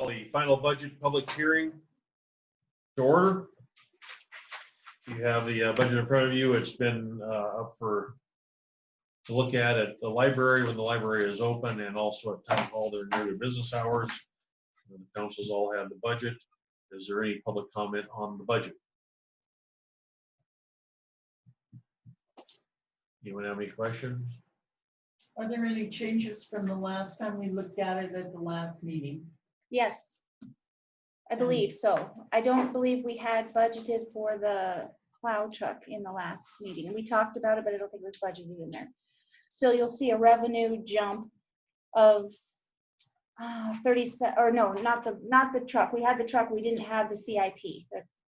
The final budget public hearing to order. You have the budget in front of you. It's been up for to look at the library when the library is open, and also at town hall during their business hours. The councils all have the budget. Is there any public comment on the budget? Anyone have any questions? Are there any changes from the last time we looked at it at the last meeting? Yes, I believe so. I don't believe we had budgeted for the plow truck in the last meeting. We talked about it, but I don't think it was budgeted in there. So you'll see a revenue jump of 37, or no, not the truck. We had the truck, we didn't have the CIP,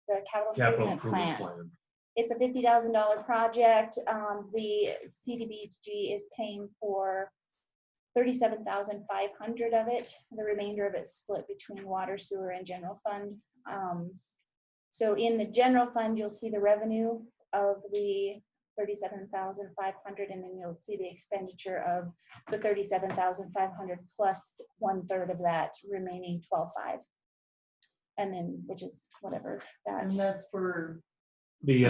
the capital improvement plan. It's a $50,000 project. The CDBG is paying for 37,500 of it. The remainder of it's split between water, sewer, and general fund. So in the general fund, you'll see the revenue of the 37,500, and then you'll see the expenditure of the 37,500 plus 1/3 of that remaining 12,500, and then which is whatever that. And that's for The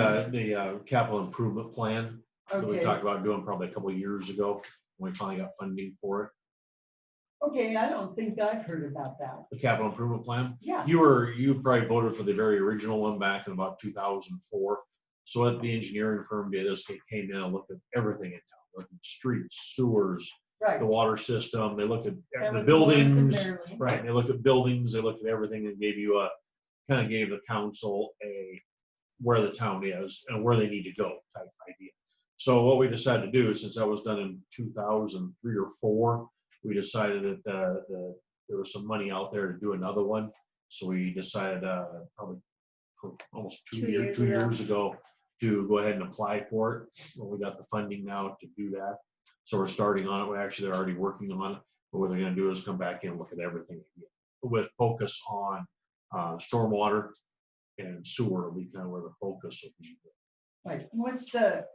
capital improvement plan that we okay. talked about doing probably a couple of years ago when we finally got funding for it. Okay, I don't think I've heard about that. The capital improvement plan. Yeah. You probably voted for the very original one back in about 2004. So what the engineering firm did is they came in and looked at everything in town, looked at streets, sewers, Right. the water system. They looked at That the was buildings, Maryland. right? They looked at buildings. They looked at everything and gave you kind of gave the council where the town is and where they need to go type idea. So what we decided to do, since that was done in 2003 or 4, we decided that there was some money out there to do another one. So we decided probably almost two years ago to go ahead and apply for it. Well, we got the funding now to do that. So we're starting on it. They're already working on it. But what they're going to do is come back in and look at everything again, with focus on stormwater and sewer will be kind of where the focus will be. Right. What's the,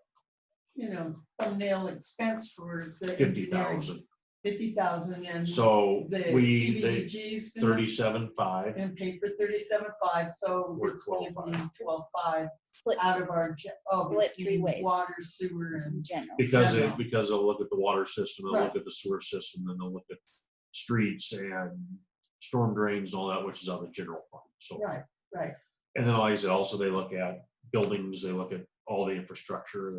thumbnail expense for the 50,000. 50,000, and So the they CDBG's 37.5 and pay for 37.5. So We're it's going to be 12.5. 12.5 Split, out of our split 3 between ways. water, sewer, in and general. because Yeah. they'll look at the water system, they'll Right. look at the sewer system, then they'll look at streets and storm drains and all that, which is on the general fund. So right. and then like I said, also they look at buildings, they look at all the infrastructure.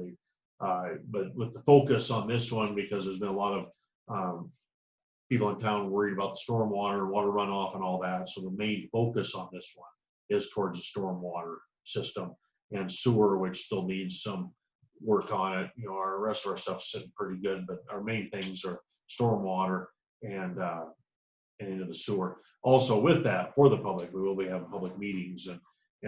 But with the focus on this one, because there's been a lot of people in town worried about the stormwater, water runoff, and all that. So the main focus on this one is towards the stormwater system and sewer, which still needs some work on it. Our rest of our stuff's sitting pretty good, but our main things are stormwater and into the sewer. Also with that, for the public, we will be having public meetings, and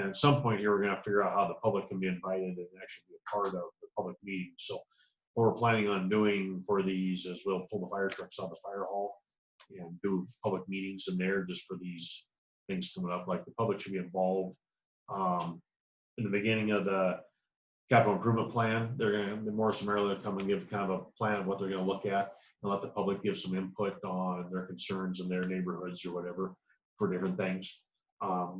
at some point here, we're gonna have to figure out how the public can be invited and actually be a part of the public meeting. So what we're planning on doing for these is we'll pull the fire trucks out of the fire hall and do public meetings in there just for these things coming up. Like the public should be involved in the beginning of the capital improvement plan. The Morrison Maryland will come and give kind of a plan of what they're gonna look at and let the public give some input on their concerns in their neighborhoods or whatever for different things.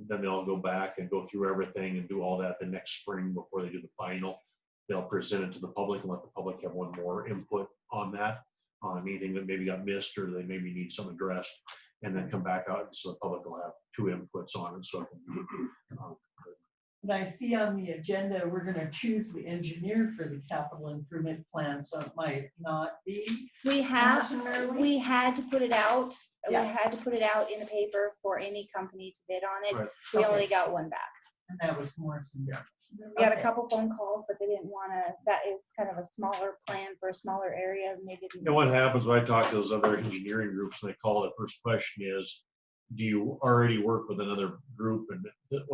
Then they'll go back and go through everything and do all that the next spring before they do the final. They'll present it to the public and let the public have one more input on that, on anything that maybe got missed or they maybe need some addressed, and then come back out so the public will have 2 inputs on it. So But I see on the agenda, we're going to choose the engineer for the capital improvement plan, so it might not be. We had to put it out. Yeah. We had to put it out in the paper for any company to bid on it. Right. We Okay. only got one back. And that was Morrison. We got a Okay. couple phone calls, but they didn't want to. That is kind of a smaller plan for a smaller area, and they didn't. and what happens when I talk to those other engineering groups and they call, the first question is, do you already work with another group? And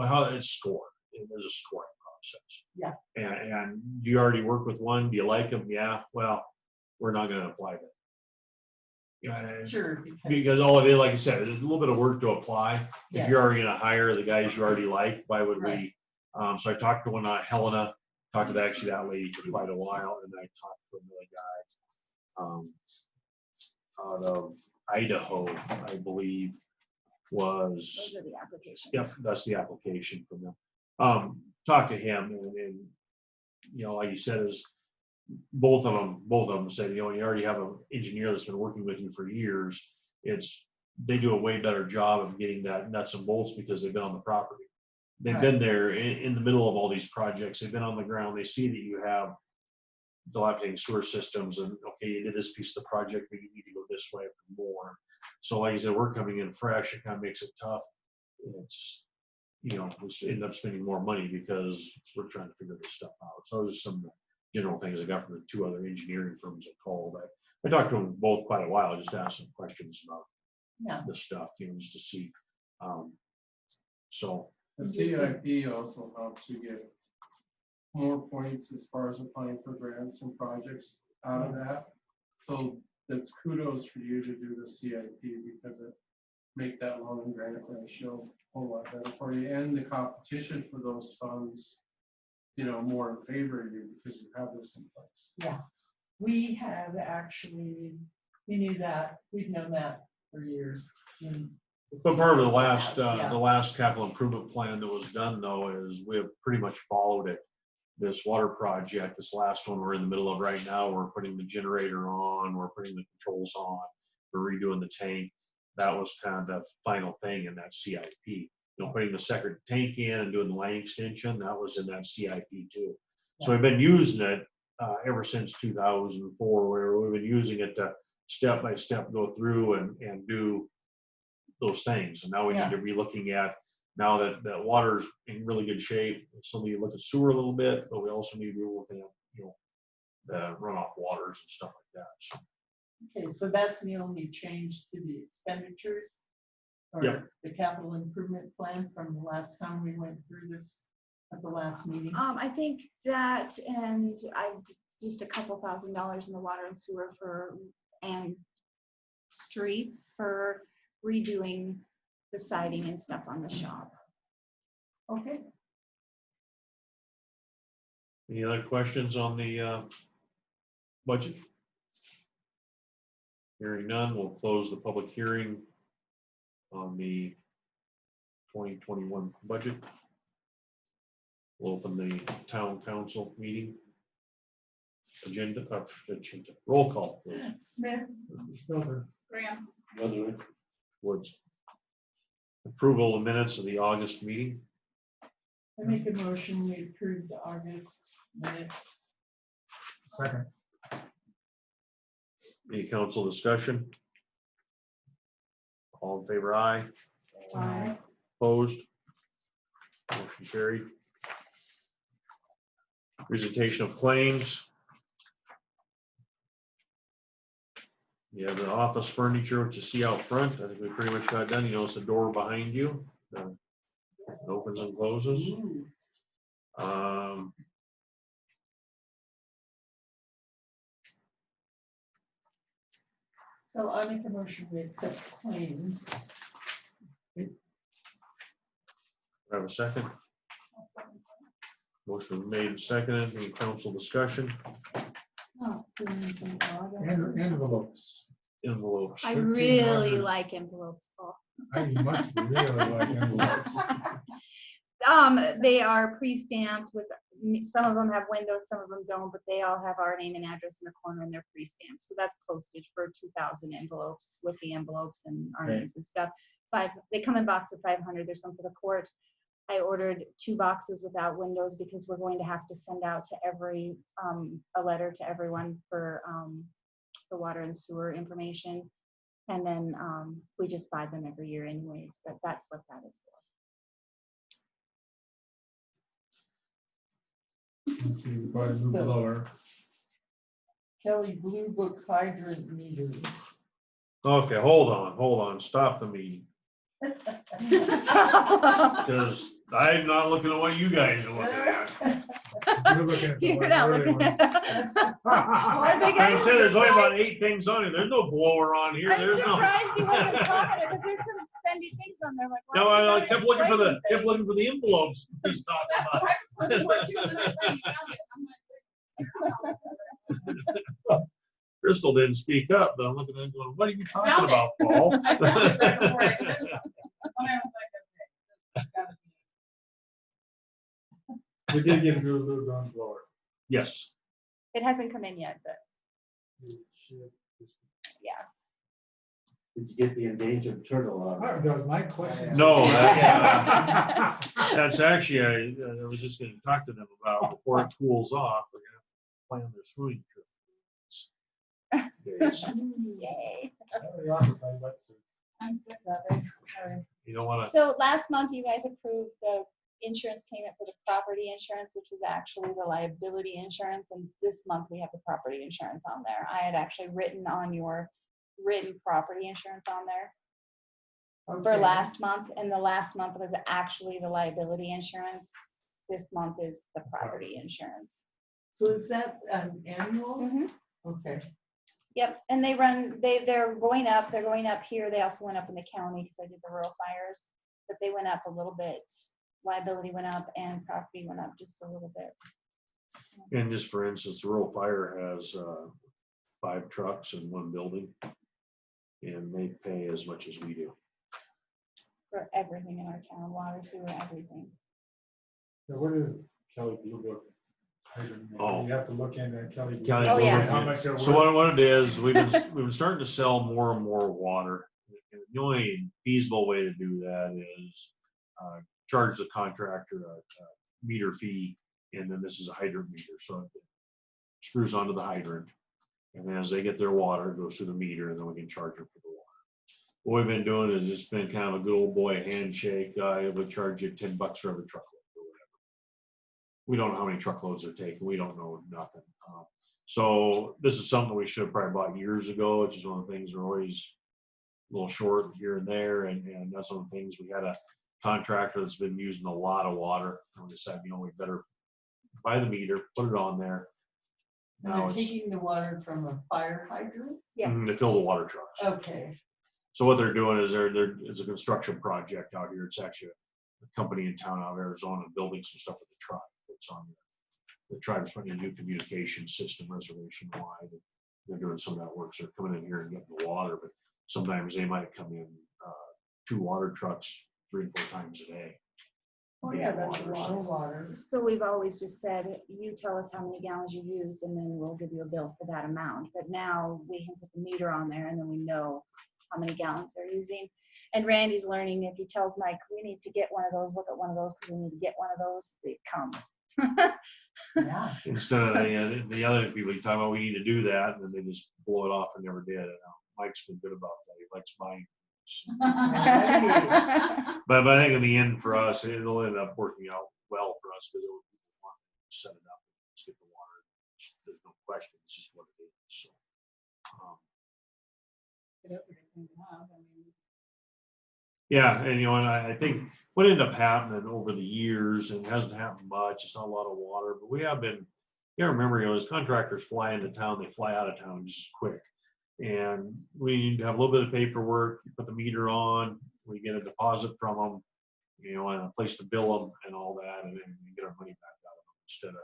how it's scored. There's a scoring process. Yeah. And do you already work with one? Do you like them? Yeah. Well, we're not going to apply that. Yeah, Sure. because all of it, like I said, there's a little bit of work to apply. If you're already Yes. going to hire the guys you already like, why would Right. we? So I talked to one, Helena, talked to that lady for quite a while, and I talked to another guy out of Idaho, I believe. was. Those are the applications. Yep, that's the application from them. Talked to him and, you know, like you said, is both of them said, you know, you already have an engineer that's been working with you for years. They do a way better job of getting that nuts and bolts because they've been on the property. They've Right. been there in the middle of all these projects. They've been on the ground. They see that you have dilapidating sewer systems and, okay, you did this piece of the project, but you need to go this way for more. So like I said, we're coming in fresh. It kind of makes it tough. It's, you know, we end up spending more money because we're trying to figure this stuff out. So those are some general things I got from the two other engineering firms that called. I talked to them both quite a while, just to ask some questions about Yeah. the stuff, you know, just to see. So The CIP also helps you get more points as far as applying for grants and projects out of that. So that's kudos for you to do the CIP because it make that loan and grant ratio a whole lot better for you, and the competition for those funds, you know, more in favor of you because you have this in place. Yeah, we have actually, we knew that, we've known that for years. but part of the Yeah. last capital improvement plan that was done though is we have pretty much followed it. This water project, this last one we're in the middle of right now, we're putting the generator on, we're putting the controls on, we're redoing the tank. That was kind of the final thing in that CIP. You know, putting the second tank in and doing the line extension, that was in that CIP too. So we've been using it ever since 2004, where we've been using it to step by step go through and do those things. And now we need to be looking at, now that that water's in really good shape, so we look at sewer a little bit, but we also need to be looking at, you know, the runoff waters and stuff like that. So, Okay, so that's the only change to the expenditures? Or Yep. the capital improvement plan from the last time we went through this at the last meeting? I think that, and I've just a couple $1,000s in the water and sewer and streets for redoing the siding and stuff on the shop. Okay, any other questions on the budget? Hearing none, we'll close the public hearing on the 2021 budget. We'll open the town council meeting. Agenda, roll call. Please. Smith, Graham. Weatherly, Woods. Approval of minutes of the August meeting. I make a motion, we approve the August minutes. Second. Any council discussion? All in favor, aye. Aye. Opposed? Motion carried. Presentation of claims. You have the office furniture, which you see out front. I think we pretty much got done. You notice the door behind you. It opens and closes. Ooh, So I make a motion, we accept claims. Have a second? Motion made and seconded. Any council discussion? Oh, so anything odd? Envelopes. Envelopes. I 1300. really like envelopes, Paul. I must really like envelopes. They are pre-stamped with, some of them have windows, some of them don't, but they all have our name and address in the corner and they're pre-stamped. So that's postage for 2,000 envelopes with the envelopes and our Okay. names and stuff. They come in box of 500. There's some for the court. I ordered 2 boxes without windows because we're going to have to send out to a letter to everyone for the water and sewer information. And then we just buy them every year anyways, but that's what that is for. Let's see, we bought a new blower. Kelly Blue Book hydrant meter. Okay, hold on. Stop the meeting. Because I'm not looking at what you guys are looking at. You're looking at the You're one not early looking one. at. I think I said there's only about 8 things on it. There's no blower on here. I'm There's no. surprised you wasn't talking because there's some spendy things on there. Like, why No, are you I guys kept looking for the writing envelopes he's talking about. Crystal didn't speak up, but I'm looking at it going, what are you talking about, Paul? We did get a new gun blower. Yes, It hasn't come in yet, but Shit. yeah. Did you get the endangered turtle out? That was my question. no, that's actually, I was just gonna talk to them about before it cools off, we're gonna plan their swimming trip. Days. Yay. Very awesome, my wetsuits. I'm sick of it. Sorry. You don't wanna, So last month, you guys approved the insurance payment for the property insurance, which was actually the liability insurance. And this month, we have the property insurance on there. I had actually written on your written property insurance on there for Okay. last month. And the last month was actually the liability insurance. This month is the property insurance. So is that an annual? Mhm. Okay. Yep, and they're going up here, they also went up in the county, because I did the rural fires, but they went up a little bit, liability went up and property went up just a little bit. and just for instance, rural fire has 5 trucks in one building. And they pay as much as we do. For everything in our town, water, sewer, everything. So what is Kelly Blue Book? Oh. You have to look in at Kelly. Blue Kelly Book, Blue and Book, How much they're So worth. what it is, we've been starting to sell more and more water. And the only feasible way to do that is charge the contractor a meter fee, and then this is a hydrant meter, so it screws onto the hydrant. And then as they get their water, it goes through the meter, and then we can charge them for the water. What we've been doing is just been kind of a good old boy handshake. I would charge you $10 for every truckload or whatever. We don't know how many truckloads they're taking. We don't know nothing. So this is something we should have probably bought years ago. It's just one of the things we're always a little short here and there. And that's one of the things. We had a contractor that's been using a lot of water. And we decided, we better buy the meter, put it on there. And Now they're it's taking the water from a fire hydrant? Yes, to fill the water trucks. Okay. So what they're doing is it's a construction project out here. It's actually a company in town out of Arizona building some stuff with the tribe. It's on the tribe's putting a new communication system reservation wide. They're doing some of that work. So they're coming in here and getting the water, but sometimes they might come in 2 water trucks 3 and 4 times a day. Oh, yeah, that's a lot of water. so we've always just said, you tell us how many gallons you used, and then we'll give you a bill for that amount. But now we can put the meter on there, and then we know how many gallons they're using. And Randy's learning, if he tells Mike, we need to get one of those, look at one of those, because we need to get one of those, it comes. Yeah. Instead of the other people you talk about, we need to do that, and then they just blow it off and never did it. Mike's been good about that. He likes buying. But I think in the end for us, it'll end up working out well for us because it'll set it up, just get the water. There's no question. It's just what it is. So, yeah, and and I think what ended up happening over the years, and it hasn't happened much. It's not a lot of water, but we have been. You gotta remember, as contractors fly into town, they fly out of town just as quick. And we need to have a little bit of paperwork, you put the meter on, we get a deposit from them, and a place to bill them and all that, and then we get our money back out of them instead of,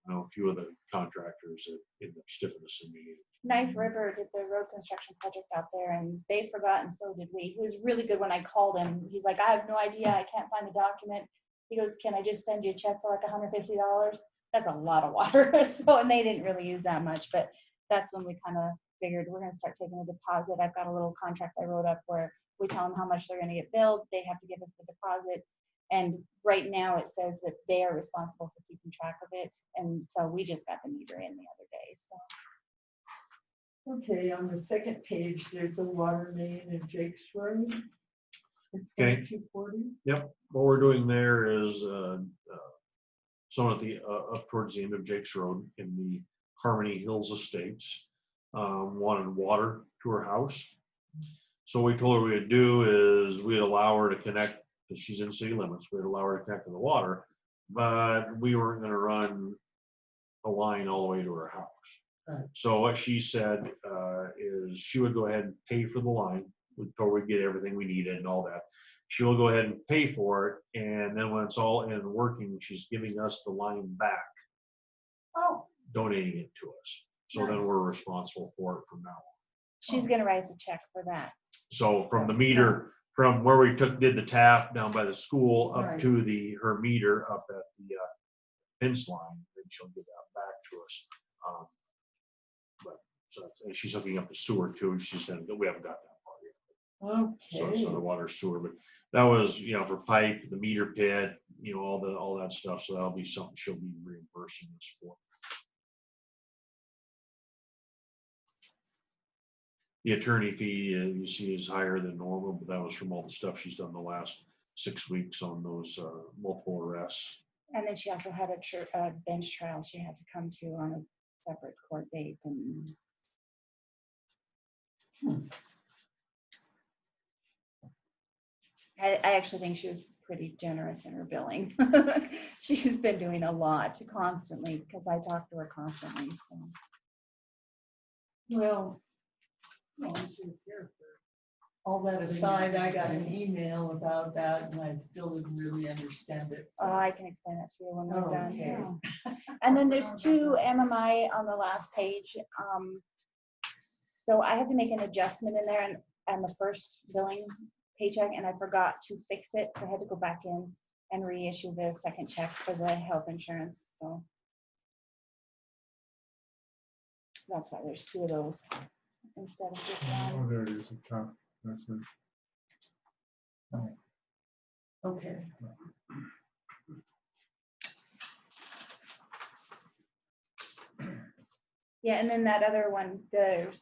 I know a few of the contractors that end up stiffing us in the meeting. Knife River did the road construction project out there, and they forgot, and so did we. He was really good when I called him. He's like, I have no idea, I can't find the document. He goes, can I just send you a check for like $150? That's a lot of water. So, and they didn't really use that much, but that's when we kind of figured we're gonna start taking a deposit. I've got a little contract I wrote up where we tell them how much they're gonna get billed, they have to give us the deposit. And right now it says that they are responsible for keeping track of it until we just got the meter in the other day, so. Okay, on the second page, there's a water main in Jake's Road. It's Okay. 2240. Yep, what we're doing there is someone at the up towards the end of Jake's Road in the Harmony Hills Estates wanted water to her house. So what we told her we would do is we'd allow her to connect, because she's in city limits, we'd allow her to connect to the water, but we weren't gonna run a line all the way to her house. Right. So what she said is she would go ahead and pay for the line. We told her we'd get everything we needed and all that. She will go ahead and pay for it, and then when it's all in and working, she's giving us the line back, Oh, donating it to us. So then Nice. we're responsible for it from now on. She's gonna write us a check for that. So from the meter, from where we did the tap down by the school up Right. to her meter up at the pinch line, then she'll get that back to us. But, so, and she's hooking up the sewer too, she said, we haven't got that part yet. So the Okay, water sewer, but that was, for pipe, the meter pit, all that stuff, so that'll be something she'll be reimbursing us for. The attorney fee, you see, is higher than normal, but that was from all the stuff she's done the last 6 weeks on those multiple arrests. And then she also had a bench trial she had to come to on a separate court date, and I actually think she was pretty generous in her billing. She's been doing a lot constantly, because I talk to her constantly, so. well, she was here for. All that aside, I got an email about that and I still didn't really understand it. so- Oh, I can explain that to you when we're done. Okay. Yeah. And then there's 2 MMI on the last page. So I had to make an adjustment in there and the first billing paycheck, and I forgot to fix it. So I had to go back in and reissue the second check for the health insurance. So that's why there's 2 of those instead of just one. Oh, there it is, up top. That's it. Okay, Yeah, and then that other one, there's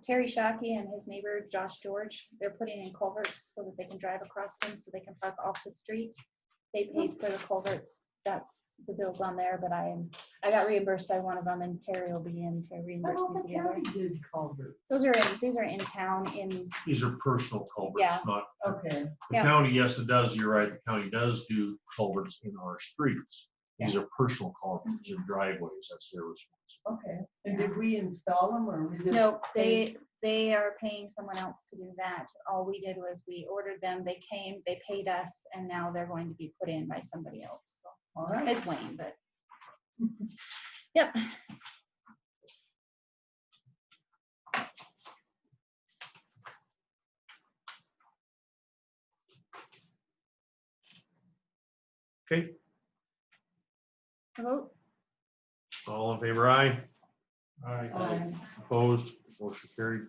Terry Shockey and his neighbor Josh George. They're putting in culverts so that they can drive across them, so they can park off the street. They paid for the culverts. That's the bills on there, but I got reimbursed by one of them, and Terry will be in to reimburse me for the other. did culvert. These are in town in, These are personal culverts, Yeah. not Okay, the Yeah. county. Yes, it does. You're right. The county does do culverts in our streets. These are personal culverts in driveways. That's their responsibility. okay. And did we install them or we just? no, paid? they are paying someone else to do that. All we did was we ordered them, they came, they paid us, and now they're going to be put in by somebody else. So All right. it's Wayne, but yep. Okay, Vote. all in favor, aye. Aye. Opposed, motion carried.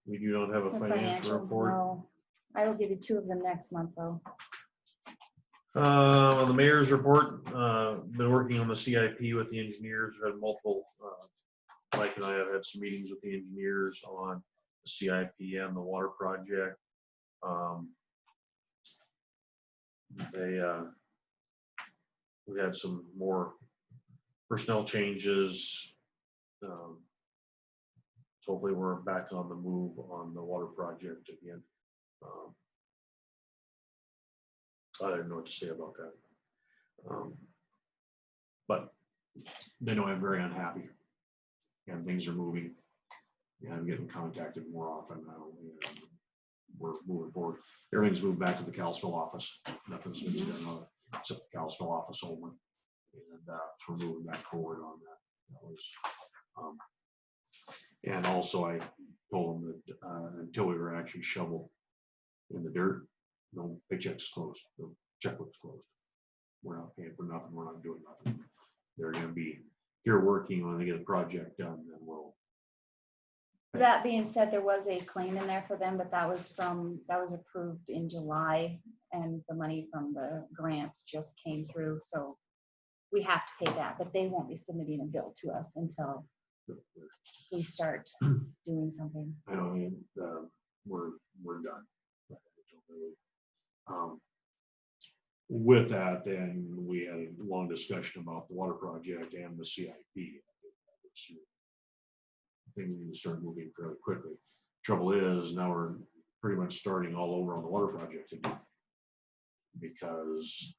We do not have a The financial report. no. I will give you 2 of them next month, though. On the mayor's report, been working on the CIP with the engineers. We've had multiple, Mike and I have had some meetings with the engineers on the CIP and the water project. We had some more personnel changes. So hopefully we're back on the move on the water project again. I don't know what to say about that. But they know I'm very unhappy and things are moving. And I'm getting contacted more often now. And we're moving forward. Everything's moved back to the Kalispell office. Nothing's been done except the Kalispell office only. And so we're moving back forward on that. That was, and also I told them that until we were actually shoveled in the dirt, no paychecks closed, no checkbooks closed. We're not paying for nothing. We're not doing nothing. They're going to be here working when they get a project done. Then we'll. That being said, there was a claim in there for them, but that was approved in July, and the money from the grants just came through, so we have to pay that, but they won't be submitting a bill to us until we start doing something. I know we're done. With that, then we had a long discussion about the water project and the CIP. Things need to start moving fairly quickly. Trouble is, now we're pretty much starting all over on the water project again, because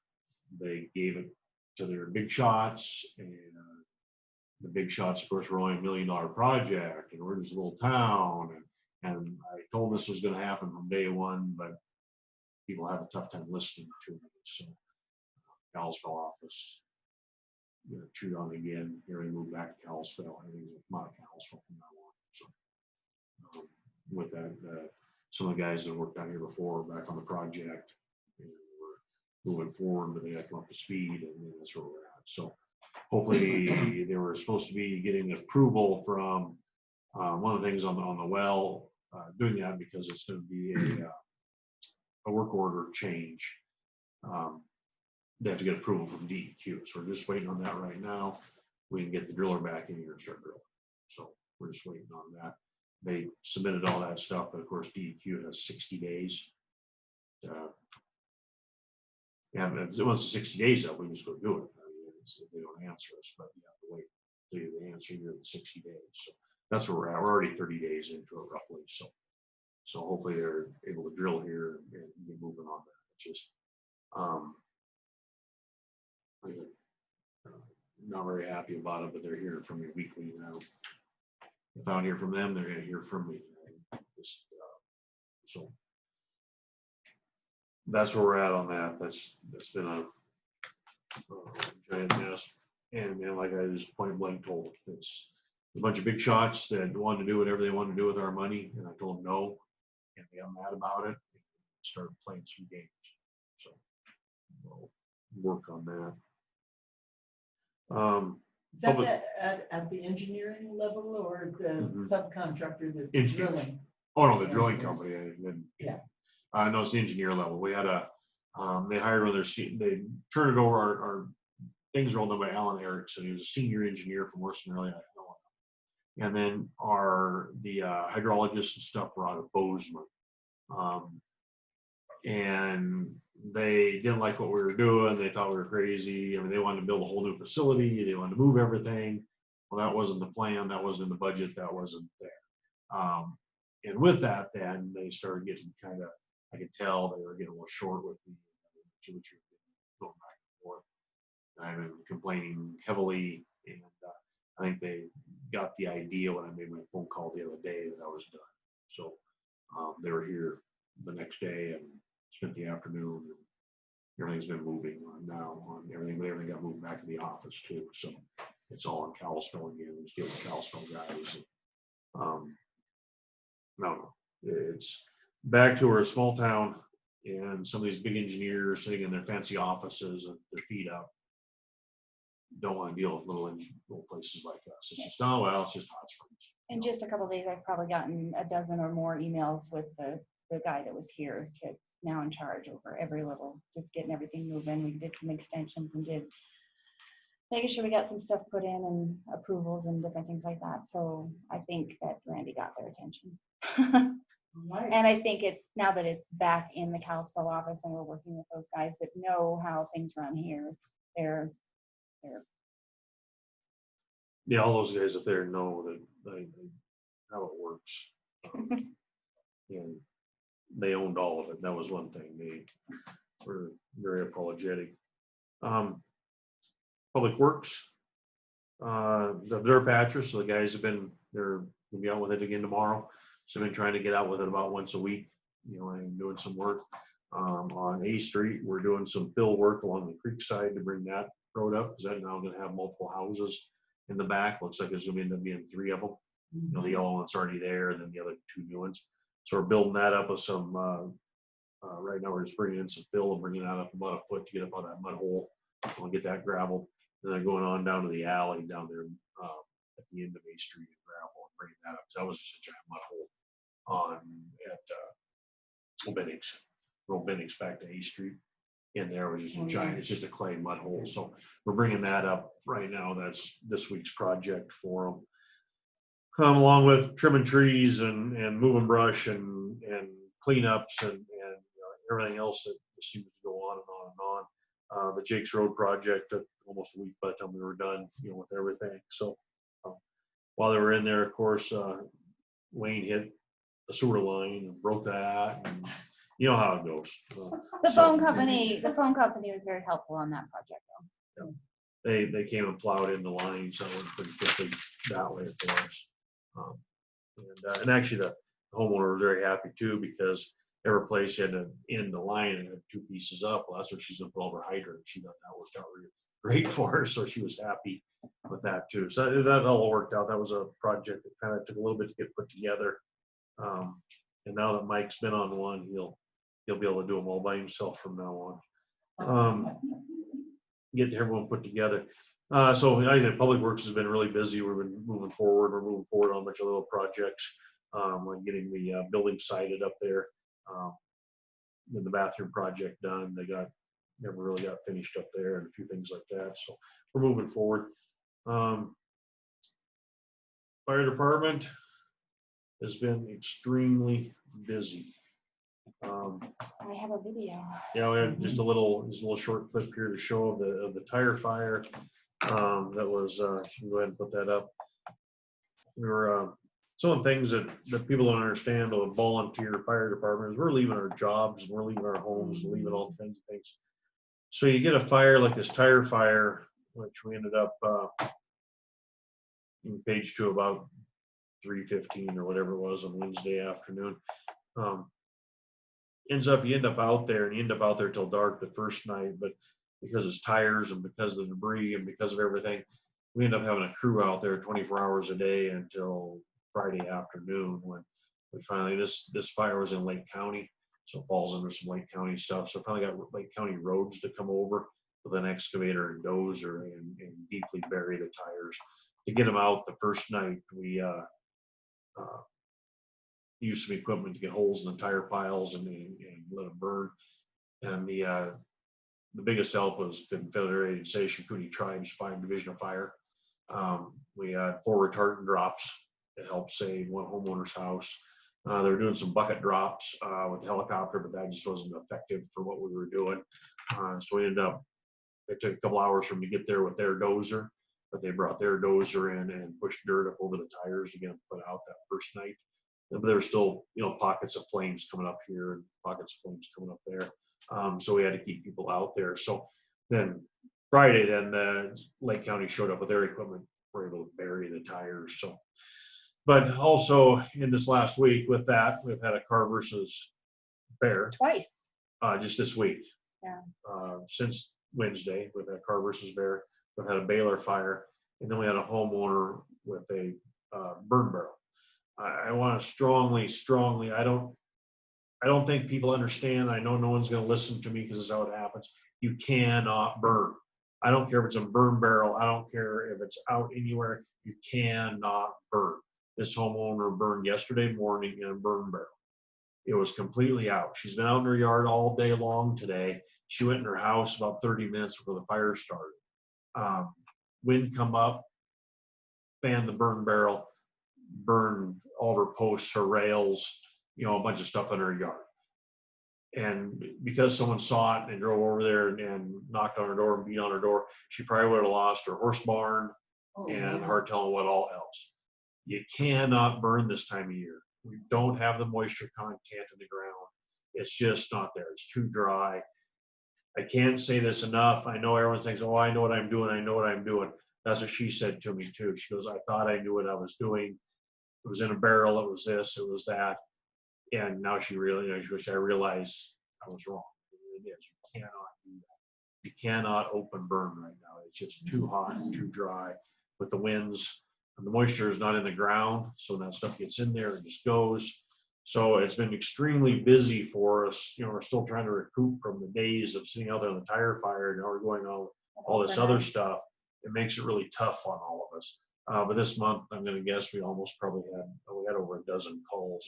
they gave it to their big shots, and the big shots, of course, were only $1 million project, and we're just a little town. And I told this was going to happen from day one, but people have a tough time listening to me. So, Kalispell office, chewed on again. Here we move back to Kalispell. Everything's not Kalispell from now on. So, with that, some of the guys that worked out here before are back on the project, and we're moving forward, but they got to come up to speed, and that's where we're at. So, hopefully they were supposed to be getting approval from one of the things on the well, doing that because it's going to be a work order change. They have to get approval from DEQ, so we're just waiting on that right now. We can get the driller back in here and start drilling. So we're just waiting on that. They submitted all that stuff, but of course DEQ has 60 days. And once the 60 days up, we can just go do it. I mean, they don't answer us, but you have to wait till they answer you in 60 days. So that's where we're at. We're already 30 days into it roughly. So hopefully they're able to drill here and get moving on that. It's just not very happy about it, but they're hearing from me weekly now. If I don't hear from them, they're going to hear from me. So that's where we're at on that. That's been a giant mess. And like I just point blank told, it's a bunch of big shots that wanted to do whatever they wanted to do with our money, and I told them no, and they got mad about it. And started playing some games. So we'll work on that. Is that at the engineering level or the subcontractor that's Engineers. drilling? Oh no, the drilling company. Yeah. No, it's the engineer level. We had they hired one of they turned it over. Our things rolled done by Alan Erickson. He was a senior engineer from Western Illinois. And then the hydrologists and stuff were out of Bozeman. And they didn't like what we were doing. They thought we were crazy. I mean, they wanted to build a whole new facility. They wanted to move everything. Well, that wasn't the plan. That wasn't in the budget. That wasn't there. And with that, then they started getting kind of, I could tell they were getting a little short with me, going back and forth. And I've been complaining heavily, and I think they got the idea when I made my phone call the other day that I was done. So they were here the next day and spent the afternoon, and everything's been moving on now on everything, but everything got moved back to the office too. So it's all in Kalispell again. It's getting Kalispell guys. No, it's back to we're a small town, and some of these big engineers sitting in their fancy offices with their feet up don't want to deal with little places like us. It's just, oh well, it's just Hot Springs. In just a couple of days, I've probably gotten a dozen or more emails with the guy that was here to now in charge over every level, just getting everything moving. We did some extensions and making sure we got some stuff put in and approvals and different things like that. So I think that Randy got their attention. Nice. And I think it's now that it's back in the Kalispell office and we're working with those guys that know how things run here. They're Yeah, all those guys up there know that how it works. And they owned all of it. That was one thing. They were very apologetic. Public Works, the dirt patchers, so the guys they're gonna be out with it again tomorrow. So I've been trying to get out with it about once a week, and doing some work. On A Street, we're doing some fill work along the creek side to bring that road up, because that's now gonna have multiple houses in the back. Looks like there's gonna end up being 3 of them. The yellow one's already there, and then the other 2 new ones. So we're building that up with some, right now we're just bringing in some fill and bringing that up about a foot to get up on that mud hole. We'll get that gravel. And then going on down to the alley down there at the end of A Street and gravel and bringing that up. So that was just a giant mud hole at Old Bennings back to A Street. In there was just a giant, it's just a clay mud hole. So we're bringing that up right now. That's this week's project for them. Along with trimming trees and moving brush and cleanups and everything else that seems to go on and on and on. The Jake's Road project took almost a week by the time we were done, with everything. So while they were in there, of course, Wayne hit a sewer line and broke that, and you know how it goes. the phone company was very helpful on that project though. They came and plowed in the line, so it went pretty quickly that way for us. And actually the homeowner was very happy too, because every place had to end the line and had 2 pieces up. Well, that's what she's gonna put all her hydrant. She thought that worked out really great for her, so she was happy with that too. So that all worked out. That was a project that kind of took a little bit to get put together. And now that Mike's been on one, he'll be able to do them all by himself from now on. Get everyone put together. So I think Public Works has been really busy. We've been moving forward. We're moving forward on a bunch of little projects, like getting the building sited up there. Get the bathroom project done. Never really got finished up there, and a few things like that. So we're moving forward. Fire department has been extremely busy. I have a video. Yeah, we have just a little short clip here to show of the tire fire. That was, you can go ahead and put that up. We were, some of the things that people don't understand with the volunteer fire department is we're leaving our jobs and we're leaving our homes and leaving all kinds of things. So you get a fire like this tire fire, which we ended up in page 2 about 3:15 or whatever it was on Wednesday afternoon. You end up out there and you end up out there till dark the first night, but because it's tires and because of the debris and because of everything, we end up having a crew out there 24 hours a day until Friday afternoon when we finally, this fire was in Lake County, so it falls under some Lake County stuff. So finally got Lake County roads to come over with an excavator and dozer and deeply bury the tires. To get them out the first night, we used some equipment to get holes in the tire piles and let them burn. And the biggest help was Confederated Station Cooney Tribes 5 Division of Fire. We had 4 retardant drops that helped save one homeowner's house. They were doing some bucket drops with the helicopter, but that just wasn't effective for what we were doing. So we ended up, it took a couple hours for them to get there with their dozer, but they brought their dozer in and pushed dirt up over the tires to get them put out that first night. But there were still, pockets of flames coming up here and pockets of flames coming up there. So we had to keep people out there. So then Friday, then the Lake County showed up with their equipment. We're able to bury the tires. So, but also in this last week with that, we've had a car versus bear. Twice. Just this week. Yeah. Since Wednesday, we've had a car versus bear. We've had a baler fire, and then we had a homeowner with a burn barrel. I want to strongly, I don't think people understand. I know no one's going to listen to me because it's how it happens. You cannot burn. I don't care if it's a burn barrel. I don't care if it's out anywhere. You cannot burn. This homeowner burned yesterday morning in a burn barrel. It was completely out. She's been out in her yard all day long today. She went in her house about 30 minutes before the fire started. Wind come up, fanned the burn barrel, burned all her posts, her rails, a bunch of stuff in her yard. And because someone saw it and drove over there and knocked on her door and beat on her door, she probably would have lost her horse barn and hard telling what all else. You cannot burn this time of year. We don't have the moisture content in the ground. It's just not there. It's too dry. I can't say this enough. I know everyone thinks, oh, I know what I'm doing. I know what I'm doing. That's what she said to me too. She goes, I thought I knew what I was doing. It was in a barrel. It was this, it was that. And now she really, I realized I was wrong. It is. You cannot do that. You cannot open burn right now. It's just too hot and too dry with the winds. And the moisture is not in the ground. So when that stuff gets in there, it just goes. So it's been extremely busy for us. We're still trying to recoup from the days of sitting out there on the tire fire. And now we're going all this other stuff. It makes it really tough on all of us. But this month, I'm going to guess we almost probably had over a dozen calls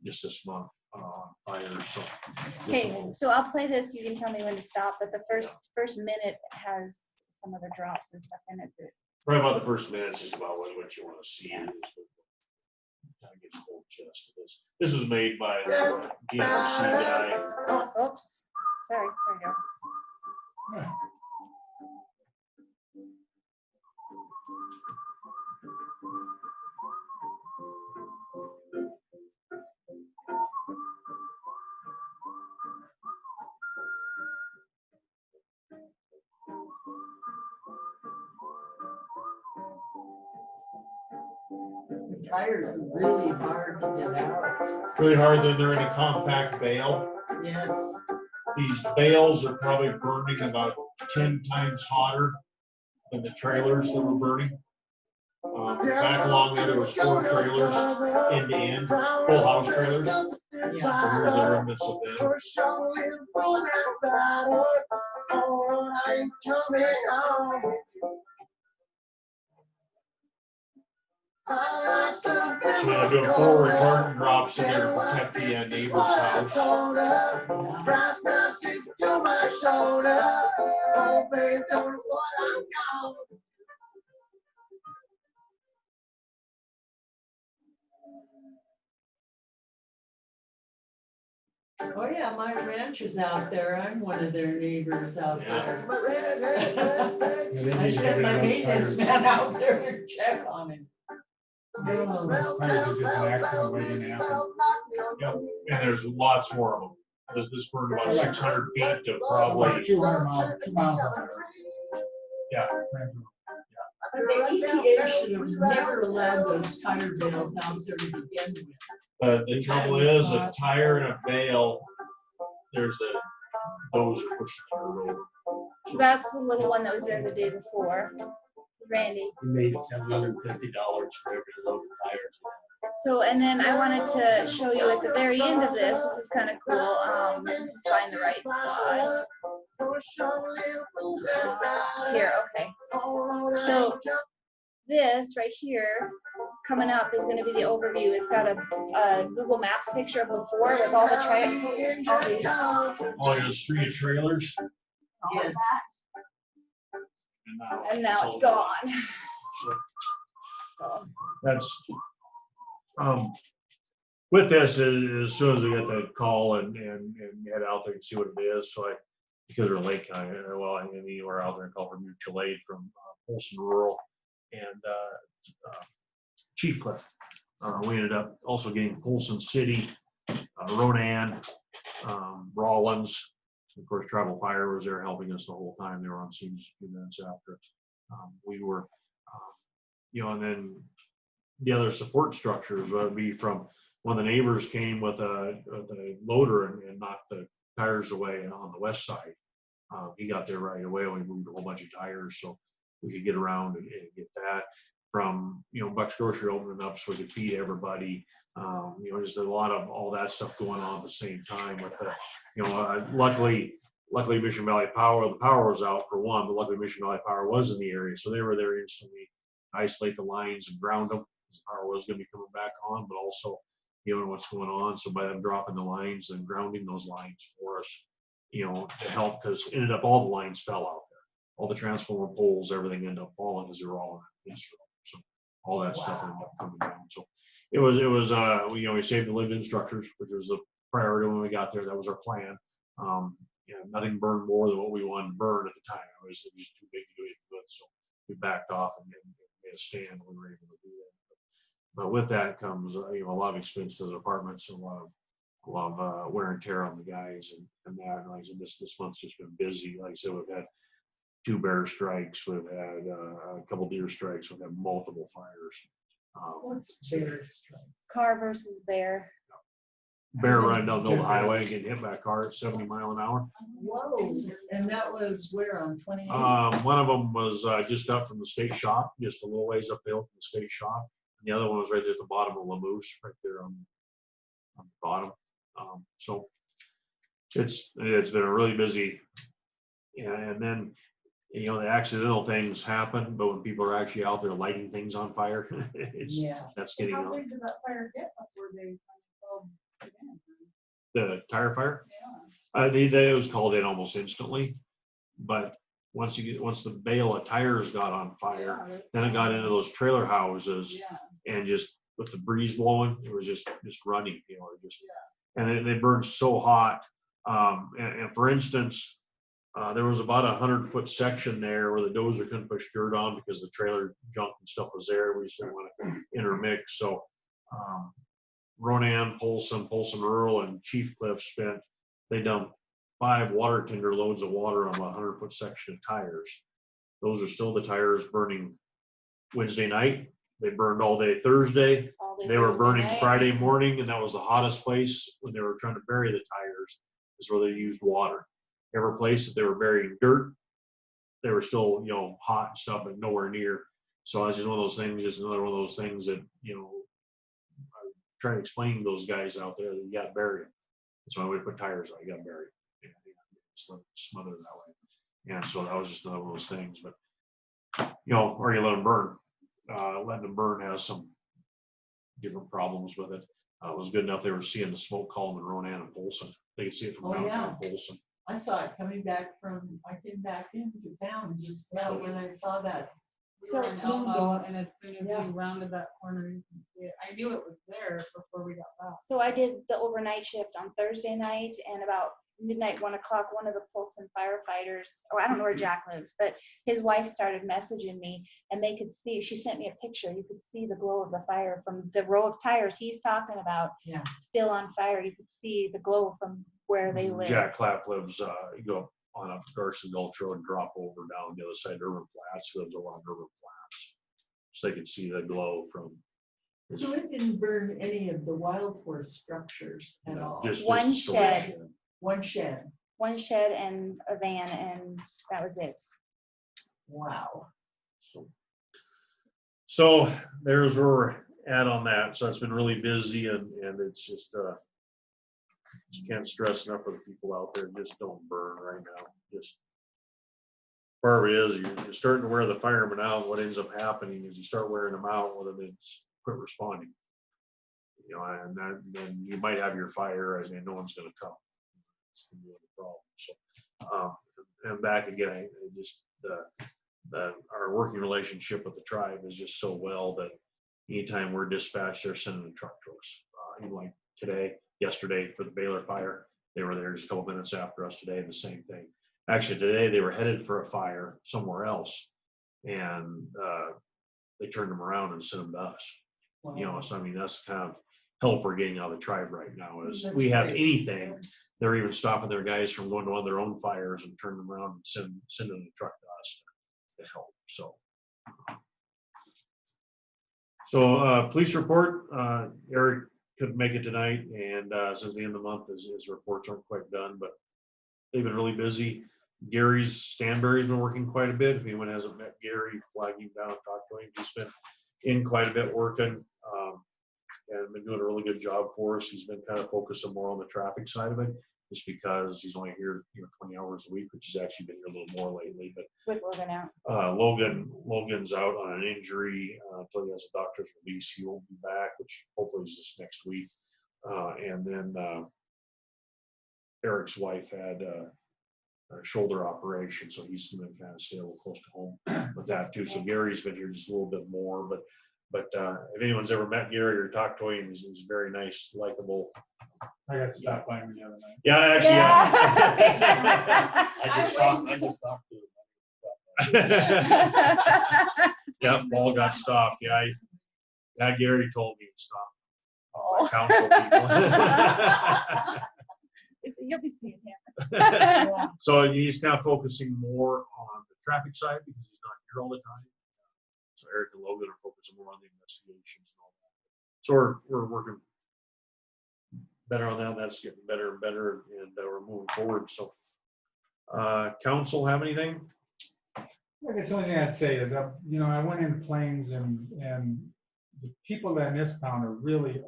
just this month on fire. So Okay, so I'll play this. You can tell me when to stop. But the first minute has some of the drops and stuff in it. Right about the first minute is just about what you want to see. Kind of get the whole gist of this. This was made by the DNRC guy. Oh, oops. Sorry. There we go. The tires are really hard to get out. Really hard. Then they're in a compact bale. Yes. These bales are probably burning about 10 times hotter than the trailers that were burning. Back along there was 4 trailers end to end, full house trailers. Yeah. So here's the remnants of them. So they're doing 4 retardant drops in there to protect the neighbor's house. Oh, yeah, my ranch is out there. I'm one of their neighbors out Yeah. there. I sent my maintenance man out there to check on him. Tires are just an accident waiting to happen. Yep, and there's lots more of them. This burned about 600 feet to probably, Like 200 miles, 2 miles on that. yeah. But the EPA should have never allowed those tire bales out there to begin with. The trouble is, a tire and a bale, there's those are pushing the road. So that's the little one that was there the day before, Randy. You made $750 for every load of tires. So, and then I wanted to show you at the very end of this is kind of cool, find the right spot. Here, okay. So this right here, coming up is gonna be the overview. It's got a Google Maps picture of before with all the All your street trailers. Yes. and now it's gone. So, That's, with this, as soon as we get that call and head out there and see what it is, so because we're Lake County, well, I mean, we're out there and call for mutual aid from Polson Rural and Chief Cliff. We ended up also getting Polson City, Ronan, Rollins. Of course, Tribal Fire was there helping us the whole time. They were on scene just a few minutes after. We were, and then the other support structures would be from when the neighbors came with a loader and knocked the tires away on the west side. He got there right away. We moved a whole bunch of tires so we could get around and get that. From Buck's Grocery opening up so we could feed everybody. Just a lot of all that stuff going on at the same time with the, luckily Mission Valley Power, the power was out for one, but luckily Mission Valley Power was in the area. So they were there instantly, isolate the lines and ground them. The power was going to be coming back on, but also given what's going on. So by them dropping the lines and grounding those lines for us, to help, because ended up all the lines fell out there. All the transformer poles, everything ended up falling as they were all in Israel. So all that stuff ended up coming down. So it was we saved the living structures, which was the priority when we got there. That was our plan. Nothing burned more than what we wanted to burn at the time. It was just too big to do anything with. So we backed off and made a stand. We were able to do that. But with that comes a lot of expense to the departments, a lot of wear and tear on the guys and that. And like I said, this month's just been busy. Like I said, we've had 2 bear strikes, we've had a couple deer strikes, we've had multiple fires. What's bear strike? car versus bear. Bear running down the middle of the highway and getting hit by a car at 70 miles an hour. Whoa, and that was where on 28? One of them was just up from the state shop, just a little ways up the hill from the state shop. And the other one was right there at the bottom of Lamoose, right there on the bottom. So it's been a really busy, and then the accidental things happen, but when people are actually out there lighting things on fire, that's getting How big did that fire get before they called again? the tire fire. Yeah. They was called in almost instantly, but once the bale of tires got on fire, then it got into those trailer houses, and just with the breeze blowing, it was just running, and then they burned so hot. And for instance, there was about 100-foot section there where the dozer couldn't push dirt on because the trailer junk and stuff was there. We just didn't want to intermix. So Ronan, Polson Rural, and Chief Cliff they dumped 5 water tender loads of water on a 100-foot section of tires. Those are still the tires burning Wednesday night. They burned all day Thursday. They were burning Friday morning, and that was the hottest place when they were trying to bury the tires, is where they used water. Every place that they were burying dirt, they were still, hot and stuff, but nowhere near. So it's just one of those things, just another one of those things that, I try to explain to those guys out there that you got to bury them. That's why we put tires on, you got to bury them. Just let it smother that way. And so that was just another one of those things, but, or you let them burn. letting them burn has some different problems with it. It was good enough they were seeing the smoke column in Ronan and Polson. They could see it from Oh, downtown yeah. Polson. I saw it coming back I came back into town, just, when I saw that. So- We were in Elmo, and as soon as Yeah. we rounded that corner, you can see it. I knew it was there before we got back. So I did the overnight shift on Thursday night, and about midnight, 1 o'clock, one of the Polson firefighters, or I don't know where Jack lives, but his wife started messaging me, and they could see, she sent me a picture, you could see the glow of the fire from the row of tires he's talking about, Yeah. still on fire. You could see the glow from where they live. Jack Clapp lives, you go up on up Garson Gulch Road and drop over down the other side of Urban Flats. He lives over on Urban Flats. So they could see the glow from. So it didn't burn any of the wild horse structures at all? Just One the storage shed. One shed? One shed and a van, and that was it. Wow. So there's where we're at on that. So it's been really busy and it's just, can't stress enough for the people out there, just don't burn right now. Just part of it is you're starting to wear the firemen out. What ends up happening is you start wearing them out, well, then it's quit responding. You know, and then you might have your fire and then no one's gonna come. It's gonna be a problem. So, and back again, I just, our working relationship with the tribe is just so well that anytime we're dispatched, they're sending a truck to us. Even like yesterday for the Baylor fire, they were there just a couple minutes after us today, the same thing. Actually, today they were headed for a fire somewhere else, and they turned them around and sent them to us. You know, so I mean, that's the kind of help we're getting out of the tribe right now is That's we have great. anything. They're even stopping their guys from going to one of their own fires and turning them around and sending the truck to us to help. So police report, Eric couldn't make it tonight, and since the end of the month, his reports aren't quite done, but they've been really busy. Gary's Stanberry's been working quite a bit. If anyone hasn't met Gary, flag him down, talk to him. He's been in quite a bit working, and been doing a really good job for us. He's been kind of focusing more on the traffic side of it, just because he's only here, 20 hours a week, which has actually been here a little more lately. But With Logan out. Logan's out on an injury until he has a doctor's release. He won't be back, which hopefully is this next week. And then Eric's wife had a shoulder operation, so he's going to kind of stay a little close to home with that too. So Gary's been here just a little bit more, but if anyone's ever met Gary or talked to him, he's very nice, likable. I got to stop by him the other night. Yeah, actually, Yeah. I just talked to him. Yeah, Paul got stopped. Yeah, Gary told me to stop. All my council people. You'll be seeing him. So he's now focusing more on the traffic side because he's not here all the time. So Eric and Logan are focusing more on the investigations and all that. So we're working better on that. That's getting better and better, and we're moving forward. So, council have anything? I guess the only thing I'd say is, I went in Plains and the people in this town are really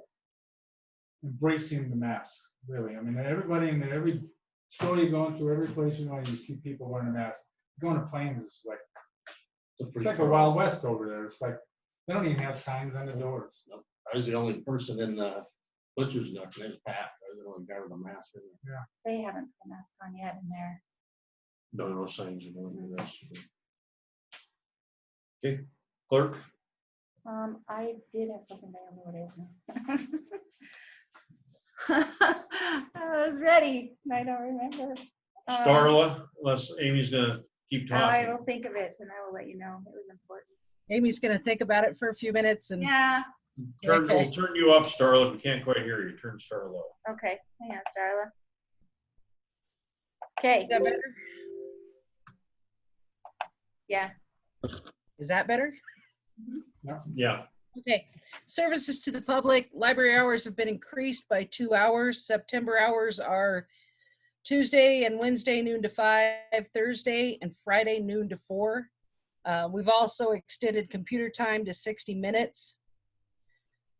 embracing the mask, really. I mean, everybody in every store you go into, every place you see people wearing a mask. Going to Plains is like, it's like a Wild West over there. It's like, they don't even have signs on the doors. I was the only person in the butcher's nook, and there's Pat. I was the only guy with a mask in there. They haven't put a mask on yet in there. No signs or anything of that. Okay, clerk. I did have something, but I don't know what it is now. I was ready, and I don't remember. Starla, unless Amy's gonna keep I talking. will think of it, and I will let you know. It was important. Amy's gonna think about it for a few minutes and Yeah, We'll Okay. turn you up, Starla. We can't quite hear you. Turn Starla up. okay. Hang on, Starla. Okay, is that better? yeah. Is that better? Yeah. Okay. Services to the public, library hours have been increased by 2 hours. September hours are Tuesday and Wednesday noon to 5, Thursday and Friday noon to 4. We've also extended computer time to 60 minutes.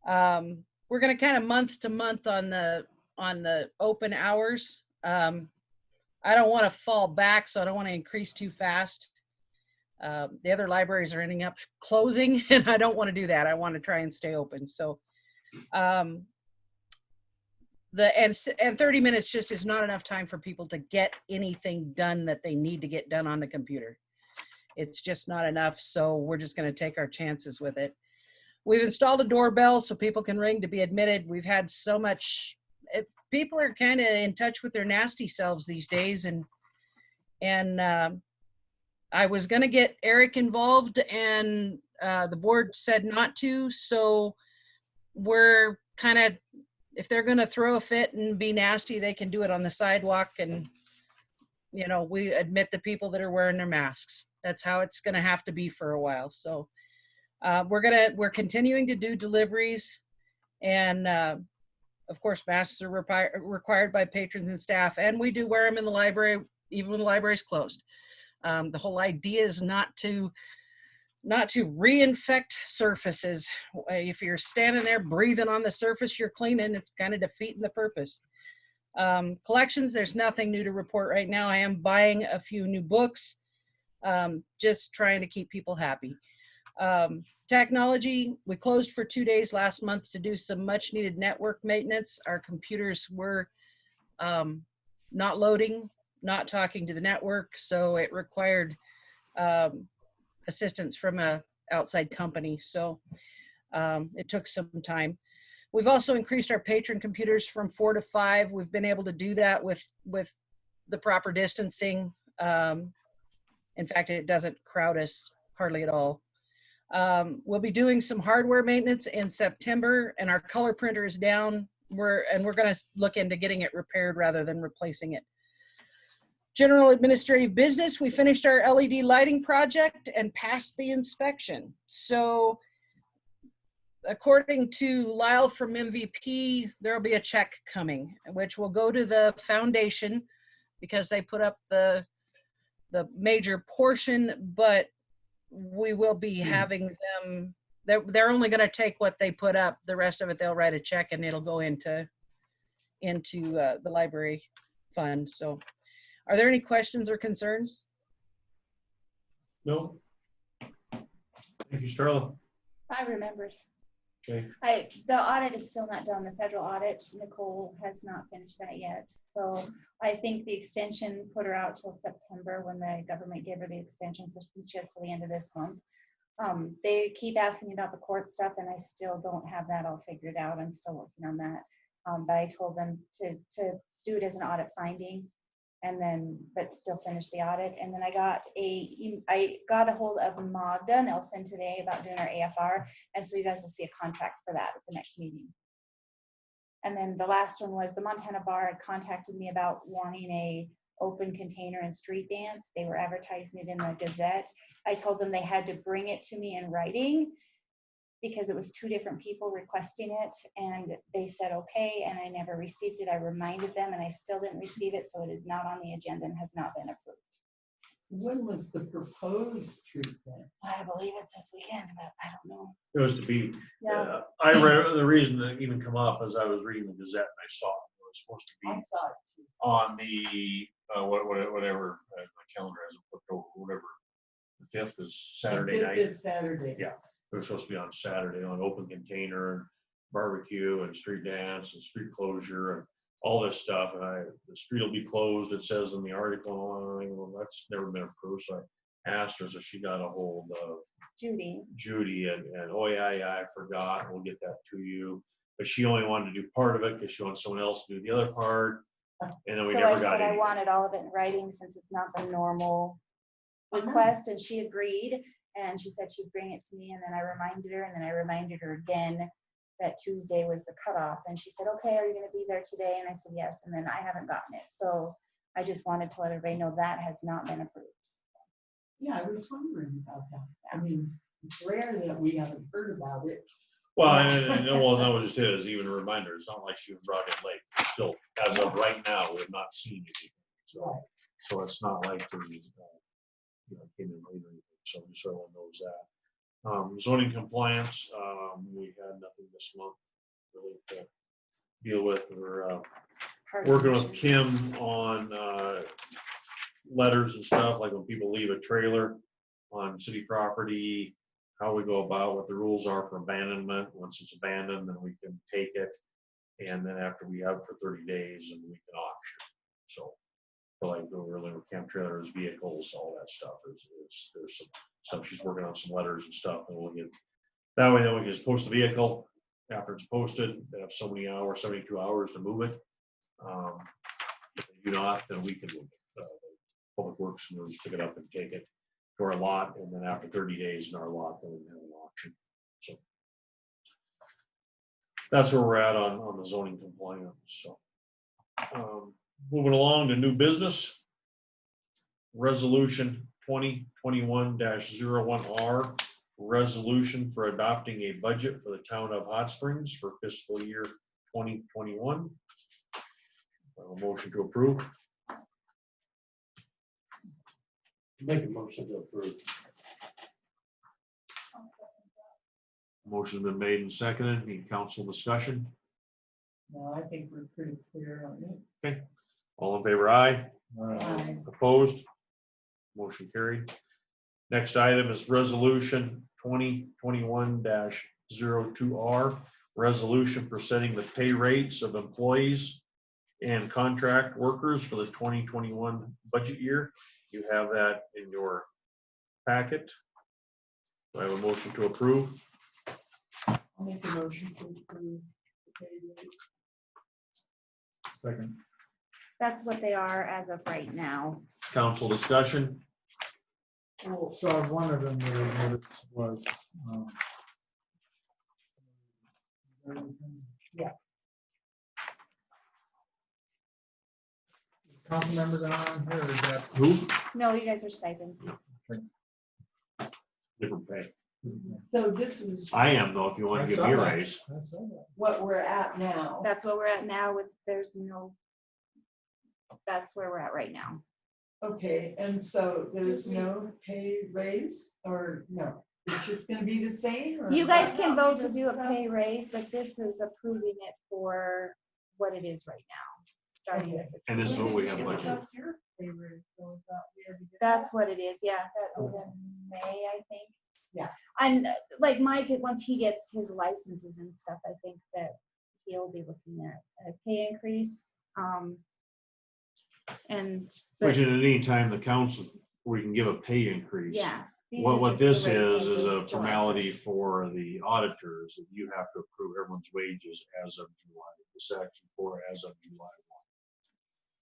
We're going to kind of month to month on the open hours. I don't want to fall back, so I don't want to increase too fast. The other libraries are ending up closing, and I don't want to do that. I want to try and stay open. So, and 30 minutes just is not enough time for people to get anything done that they need to get done on the computer. It's just not enough. So we're just going to take our chances with it. We've installed a doorbell so people can ring to be admitted. We've had so much, people are kind of in touch with their nasty selves these days. And I was going to get Eric involved, and the board said not to. So we're kind of, if they're going to throw a fit and be nasty, they can do it on the sidewalk. And, you know, we admit the people that are wearing their masks. That's how it's going to have to be for a while. So we're continuing to do deliveries. And of course, masks are required by patrons and staff. And we do wear them in the library, even when the library is closed. The whole idea is not to reinfect surfaces. If you're standing there breathing on the surface you're cleaning, it's kind of defeating the purpose. Collections, there's nothing new to report right now. I am buying a few new books, just trying to keep people happy. Technology, we closed for 2 days last month to do some much needed network maintenance. Our computers were not loading, not talking to the network, so it required assistance from a outside company. So it took some time. We've also increased our patron computers from 4 to 5. We've been able to do that with the proper distancing. In fact, it doesn't crowd us hardly at all. We'll be doing some hardware maintenance in September, and our color printer is down. We're going to look into getting it repaired rather than replacing it. General administrative business, we finished our LED lighting project and passed the inspection. So according to Lyle from MVP, there'll be a check coming, which will go to the foundation because they put up the major portion, but we will be having them, they're only going to take what they put up. The rest of it, they'll write a check and it'll go into the library fund. So are there any questions or concerns? No. Thank you, Starla. I remembered. Okay. The audit is still not done. The federal audit, Nicole has not finished that yet. So I think the extension put her out till September when the government gave her the extension, so she has till the end of this month. They keep asking me about the court stuff, and I still don't have that all figured out. I'm still working on that. But I told them to do it as an audit finding, and then but still finish the audit. And then I got a hold of Magda Nelson today about doing our AFR, and so you guys will see a contract for that at the next meeting. And then the last one was the Montana Bar had contacted me about wanting a open container and street dance. They were advertising it in the Gazette. I told them they had to bring it to me in writing because it was 2 different people requesting it, and they said okay, and I never received it. I reminded them and I still didn't receive it, so it is not on the agenda and has not been approved. When was the proposed treatment? I believe it's this weekend, but I don't know. It was to be. Yeah. I read the reason that even come up as I was reading the Gazette and I saw it. It was supposed to be I saw it too. on the whatever my calendar hasn't flipped over. Whatever the 5th is Saturday night. This Saturday. Yeah, it was supposed to be on Saturday on open container, barbecue, and street dance and street closure and all this stuff. And the street will be closed. It says in the article. Well, that's never been approved. So I asked her, so she got a hold of Judy, and oh yeah, I forgot. We'll get that to you. But she only wanted to do part of it because she wants someone else to do the other part. And then we never got it. I wanted all of it in writing since it's not the normal request, and she agreed. And she said she'd bring it to me, and then I reminded her, and then I reminded her again that Tuesday was the cutoff. And she said, okay, are you going to be there today? And I said, yes. And then I haven't gotten it. So I just wanted to let everybody know that has not been approved. Yeah, I was wondering about that. I mean, it's rare that we haven't heard about it. Well, well, that was just it. As even a reminder, it's not like she was brought in late. Still, as of right now, we have not seen anything. So it's not like they came in late or anything. So just so everyone knows that. Zoning compliance, we had nothing this month really to deal with. We're working with Kim on letters and stuff, like when people leave a trailer, on city property, how we go about, what the rules are for abandonment. Once it's abandoned, then we can take it. And then after we have it for 30 days, and we can auction. So, for like really camp trailers, vehicles, all that stuff. There's some stuff she's working on, some letters and stuff, and we'll get that way. Then we can just post the vehicle. After it's posted, they have so many hours, 72 hours to move it. If they do not, then we can move it. Public Works can just pick it up and take it to our lot, and then after 30 days in our lot, then we have an auction. So that's where we're at on the zoning compliance. So moving along to new business. Resolution 2021-01R, resolution for adopting a budget for the town of Hot Springs for fiscal year 2021. A motion to approve. Make a motion to approve. Motion's been made and seconded. Any council discussion? No, I think we're pretty clear on it. All in favor, aye. Aye. Opposed? Motion carried. Next item is resolution 2021-02R, resolution for setting the pay rates of employees and contract workers for the 2021 budget year. You have that in your packet. Do I have a motion to approve? I'll make a motion to approve the pay rate. Second. That's what they are as of right now. Council discussion? So one of them that I noticed was. Yeah. Council members on here, or is that? Who? No, you guys are stipends. Different pay. So this is I am though, if you want to give me a raise. I saw that. what we're at now. That's where we're at now with, there's no, that's where we're at right now. Okay, and so there's no pay raise or no? It's just gonna be the same? or You guys what? can vote to do a pay Discuss. raise, but this is approving it for what it is right now, starting with this. And this is what we have When did budgeted. discuss your pay raise? So is that we already did That's that? what it is, yeah, that was in May, I think. Yeah. And like Mike, once he gets his licenses and stuff, I think that he'll be looking at a pay increase. And, but, Which at any time the council, we can give a pay increase. yeah. these are What just this the rates is of the a formality directors. for the auditors, that you have to approve everyone's wages as of July, the section 4 as of July 1.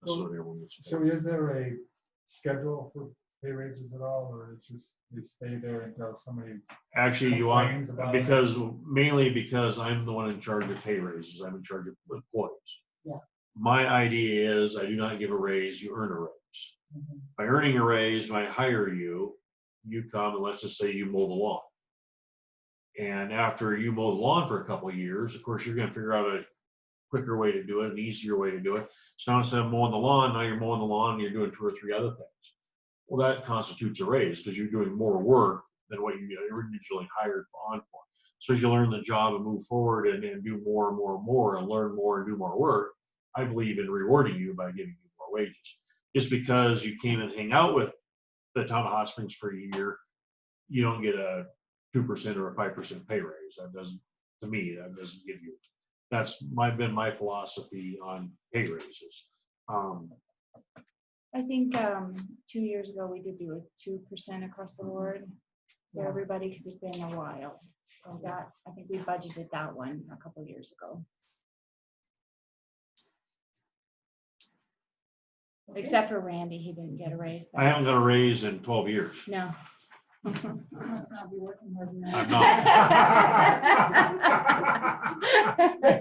That's what everyone gets. So is there a schedule for pay raises at all, or it's just, you stay there until somebody? Actually, you want, complains about it? because mainly because I'm the one in charge of pay raises, I'm in charge of employees. Yeah. My idea is I do not give a raise, you earn a raise. Mhm. By earning a raise, when I hire you, you come and let's just say you mow the lawn. And after you mow the lawn for a couple of years, of course, you're gonna figure out a quicker way to do it, an easier way to do it. So now instead of mowing the lawn, now you're mowing the lawn and you're doing 2 or 3 other things. Well, that constitutes a raise because you're doing more work than what you originally hired on for. So as you learn the job and move forward and do more and more and more and learn more and do more work, I believe in rewarding you by giving you more wages. Just because you came and hang out with the town of Hot Springs for a year, you don't get a 2% or a 5% pay raise. That doesn't, to me, that doesn't give you, that's been my philosophy on pay raises. I think 2 years ago, we did do a 2% across the board for Yeah. everybody, because it's been a while. So that, I think we budgeted that one a couple of years ago. Okay. Except for Randy, he didn't get a raise. I haven't got a raise in 12 years. No. You must not be working hard enough. I'm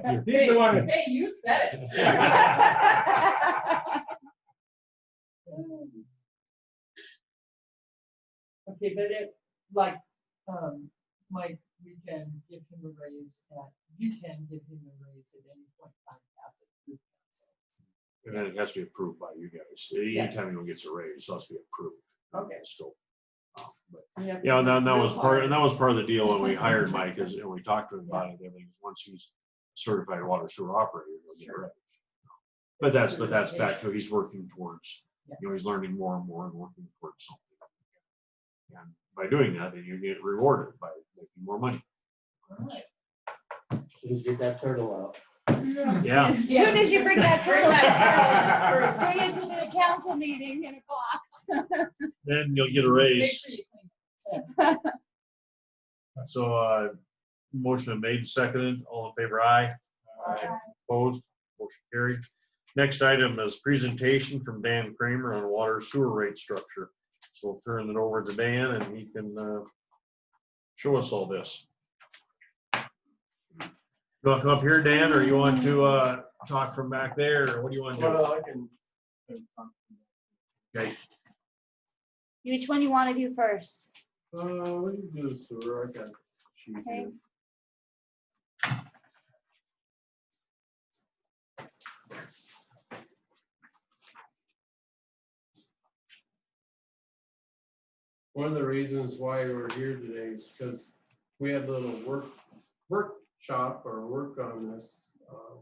not. He's the one. Hey, you said it. Okay, but it, like, Mike, we can give him a raise, you can give him a raise at any point in time, pass it through council. And then it has to be approved by you guys. Anytime anyone gets a raise, it has to be approved. Okay. So, but You have to yeah, work that real was part, hard. and that was part of the deal when we hired Mike, is, and we talked to him about it, everything, once he's certified water sewer operator, he'll get a raise. But that's back to, he's working towards, you know, he's learning more and more and working towards something. And by doing that, then you get rewarded by making more money. Just get that turtle out. Yeah. As soon as you bring that turtle Bring that turtle. to, bring it to the council meeting in a box. Then you'll get a Make raise. sure you clean it. So, motion made, and seconded, all in favor, aye. Opposed, motion carried. Next item is presentation from Dan Kramer on water sewer rate structure. So we'll turn it over to Dan and he can show us all this. You want to come up here, Dan, or you want to talk from back there, or what do you want to do? Well, I can. Okay, Which one you want to do first? We can do the sewer, I got. sheet Okay. here. One of the reasons why we're here today is because we had a little workshop or work on this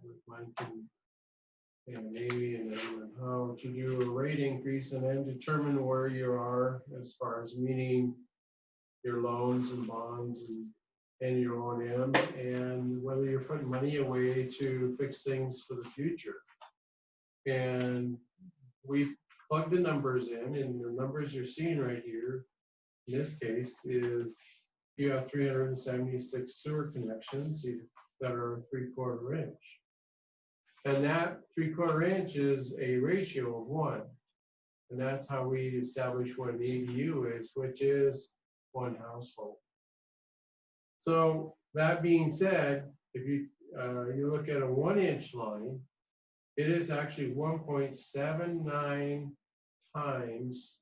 with Mike and Amy and them, and how to do a rate increase and then determine where you are as far as meeting your loans and bonds and your O&M, and whether you're putting money away to fix things for the future. And we plugged the numbers in, and the numbers you're seeing right here in this case is you have 376 sewer connections that are 3/4 inch. And that 3/4 inch is a ratio of 1. And that's how we establish what an ADU is, which is 1 household. So that being said, if you look at a 1-inch line, it is actually 1.79 times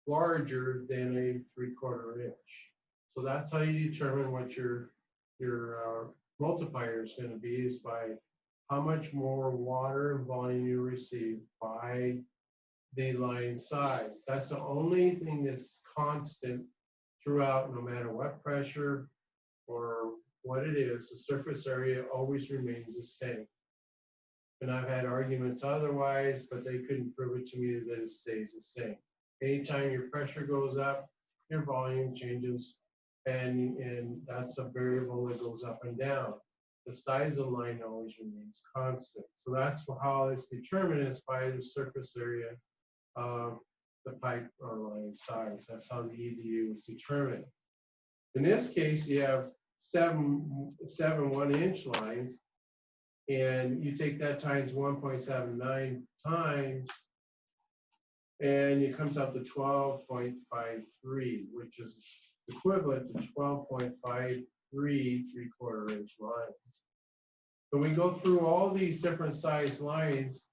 larger than a 3/4 inch. So that's how you determine what your multiplier is going to be, is by how much more water and volume you receive by the line size. That's the only thing that's constant throughout, no matter what pressure or what it is. The surface area always remains the same. And I've had arguments otherwise, but they couldn't prove it to me that it stays the same. Anytime your pressure goes up, your volume changes, and that's a variable that goes up and down. The size of the line always remains constant. So that's how it's determined, is by the surface area of the pipe or line size. That's how the EDU is determined. In this case, you have seven 1-inch lines, and you take that times 1.79 times, and it comes out to 12.53, which is equivalent to 12.53 3/4 inch lines. When we go through all these different size lines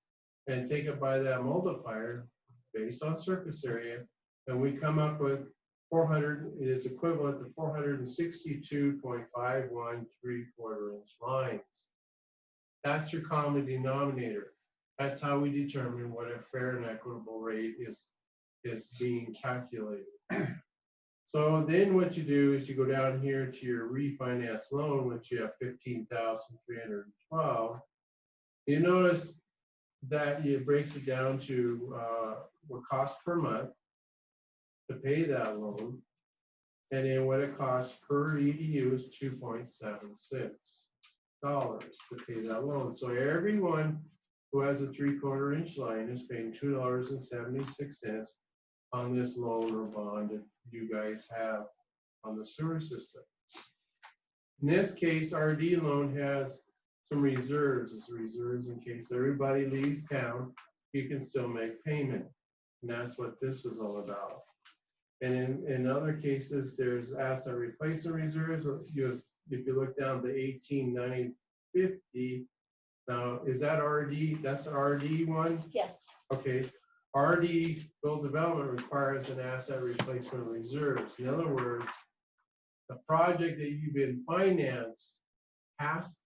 and take it by that multiplier based on surface area, and we come up with 400 is equivalent to 462.51 3/4 inch lines. That's your common denominator. That's how we determine what a fair and equitable rate is being calculated. So then what you do is you go down here to your refinance loan, which you have 15,312. You notice that it breaks it down to what cost per month to pay that loan, and then what it costs per EDU is $2.76 to pay that loan. So everyone who has a 3/4 inch line is paying $2.76 on this loan or bond that you guys have on the sewer system. In this case, RD loan has some reserves. It's reserves in case everybody leaves town, you can still make payment. And that's what this is all about. And in other cases, there's asset replacement reserves. If you look down to 18,950, now is that RD? That's the RD one? Yes. Okay. RD build development requires an asset replacement reserves. In other words, the project that you've been financed has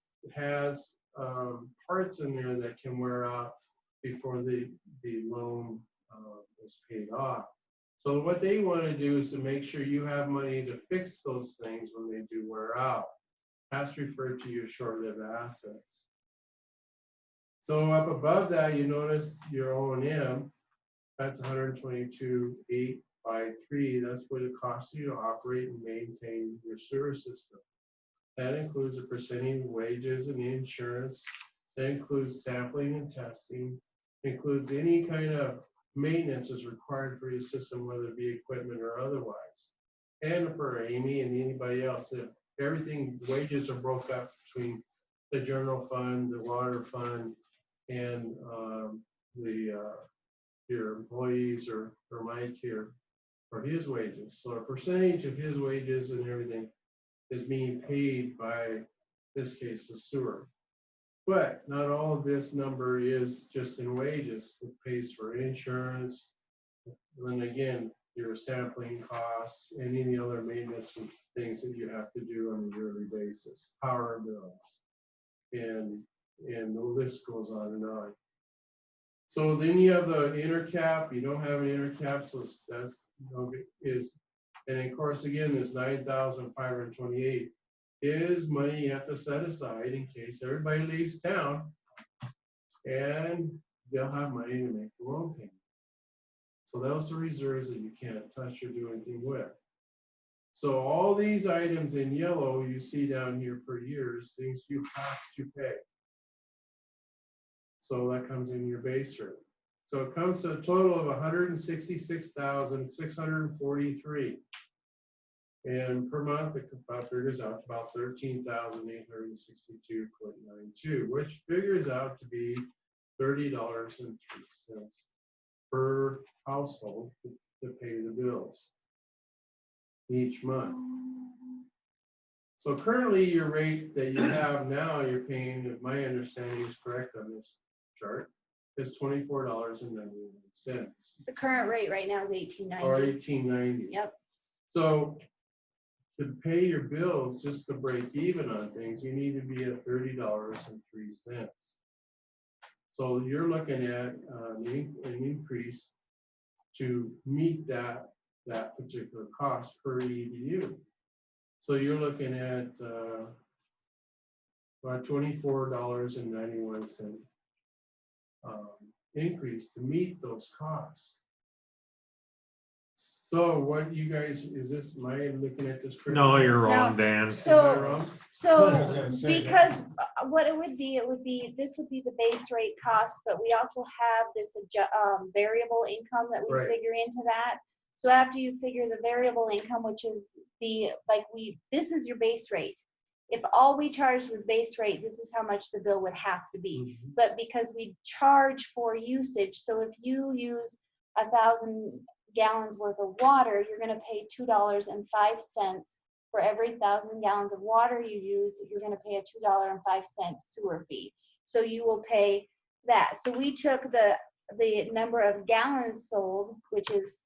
parts in there that can wear out before the loan is paid off. So what they want to do is to make sure you have money to fix those things when they do wear out. That's referred to your short-lived assets. So up above that, you notice your O&M. That's 122,800 by 3, that's what it costs you to operate and maintain your sewer system. That includes a percentage of wages and insurance. That includes sampling and testing. Includes any kind of maintenance is required for your system, whether it be equipment or otherwise. And for Amy and anybody else, if everything, wages are broke up between the general fund, the water fund, and your employees or Mike here for his wages. So a percentage of his wages and everything is being paid by, this case, the sewer. But not all of this number is just in wages. It pays for insurance. And again, your sampling costs and any other maintenance and things that you have to do on a yearly basis, power bills, and the list goes on and on. So then you have the intercap. You don't have an intercap, so that's and of course again, this 9,528 is money you have to set aside in case everybody leaves town, and they'll have money to make the loan payment. So those are reserves that you can't touch or do anything with. So all these items in yellow you see down here for years, things you have to pay. So that comes in your base rate. So it comes to a total of 166,643. And per month, it about figures out to about 13,862.92, which figures out to be $30.03 per household to pay the bills each month. So currently, your rate that you have now, you're paying, if my understanding is correct on this chart, is $24.91. The current rate right now is $18.90. Or $18.90. Yep. So to pay your bills, just to break even on things, you need to be at $30.03. So you're looking at an increase to meet that particular cost per EDU. So you're looking at about $24.91 increase to meet those costs. So what you guys, am I looking at this correctly? No, you're wrong, Dan. Am I So, wrong? I was so gonna say that. because what it would be, this would be the base rate cost, but we also have this variable income that we Right. figure into that. So after you figure the variable income, which is this is your base rate. If all we charged was base rate, this is how much the bill would have to be. Mhm. But because we charge for usage, so if you use 1,000 gallons worth of water, you're going to pay $2.05 for every 1,000 gallons of water you use. You're going to pay a $2.05 sewer fee. So you will pay that. So we took the number of gallons sold, which is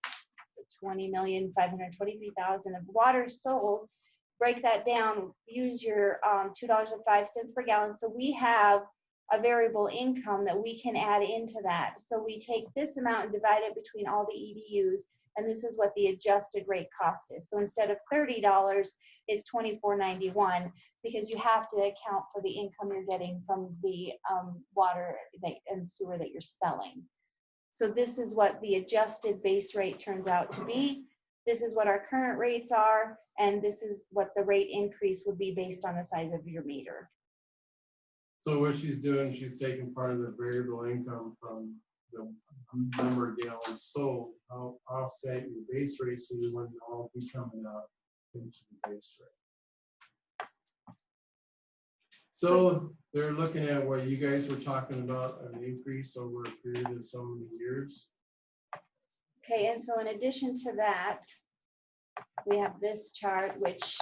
20,523,000 of water sold. Break that down. Use your $2.05 per gallon. So we have a variable income that we can add into that. So we take this amount and divide it between all the EDUs, and this is what the adjusted rate cost is. So instead of $30, it's $24.91, because you have to account for the income you're getting from the water and sewer that you're selling. So this is what the adjusted base rate turns out to be. This is what our current rates are, and this is what the rate increase would be based on the size of your meter. So what she's doing, she's taking part of the variable income from the number of gallons sold, I'll offset your base rate, so you wouldn't all be coming out into the base rate. So they're looking at what you guys were talking about, an increase over a period of so many years. Okay, and so in addition to that, we have this chart, which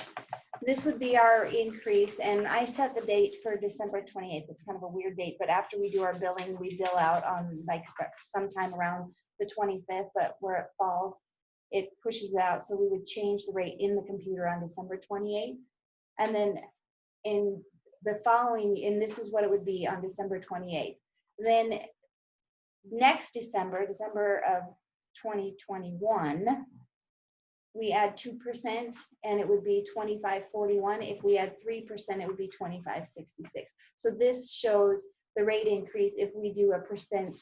this would be our increase, and I set the date for December 28th. It's kind of a weird date, but after we do our billing, we bill out on like sometime around the 25th, but where it falls, it pushes out. So we would change the rate in the computer on December 28th. And then in the following, and this is what it would be on December 28th. Then next December of 2021, we add 2% and it would be 25.41. If we add 3%, it would be 25.66. So this shows the rate increase if we do a percent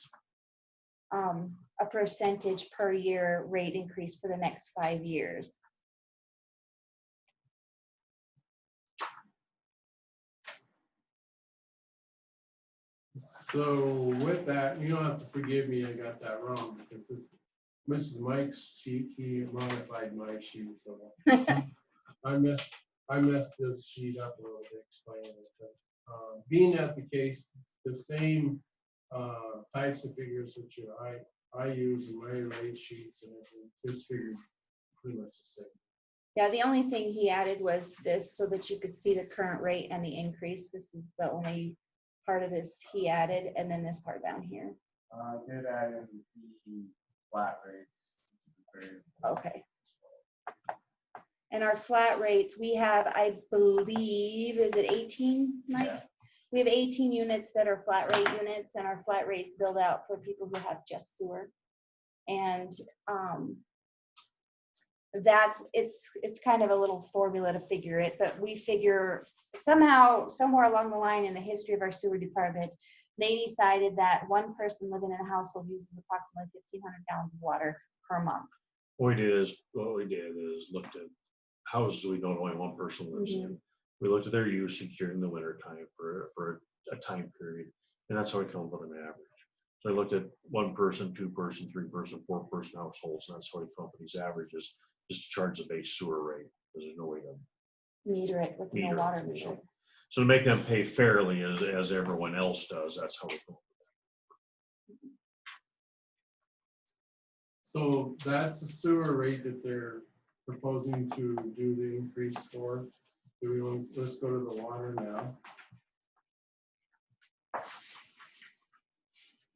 a percentage per year rate increase for the next 5 years. So with that, you don't have to forgive me, I got that wrong, because this Mrs. Mike's sheet, he modified my sheet, so I messed this sheet up a little bit explaining it. But, being that the case, the same types of figures which I use in my rate sheets and everything, this figure is pretty much the same. Yeah, the only thing he added was this so that you could see the current rate and the increase. This is the only part of this he added, and then this part down here. Did add in the flat rates. Okay. And our flat rates, we have, I believe, is it 18, Mike? Yeah. We have 18 units that are flat rate units, and our flat rates build out for people who have just sewer. And it's kind of a little formula to figure it, but we figure somehow, somewhere along the line in the history of our sewer department, they decided that one person living in a household uses approximately 1,500 gallons of water per month. What we did is looked at houses we know only one person lives in. We looked at their usage during the winter time for a time period, and that's how we come up with an average. So I looked at 1 person, 2 person, 3 person, 4 person households, and that's how we come up with these averages, just to charge the base sewer rate, because there's no way to Meter it with no meter water it. meter. So to make them pay fairly as everyone else does, that's how we come up. So that's the sewer rate that they're proposing to do the increase for. Let's go to the water now.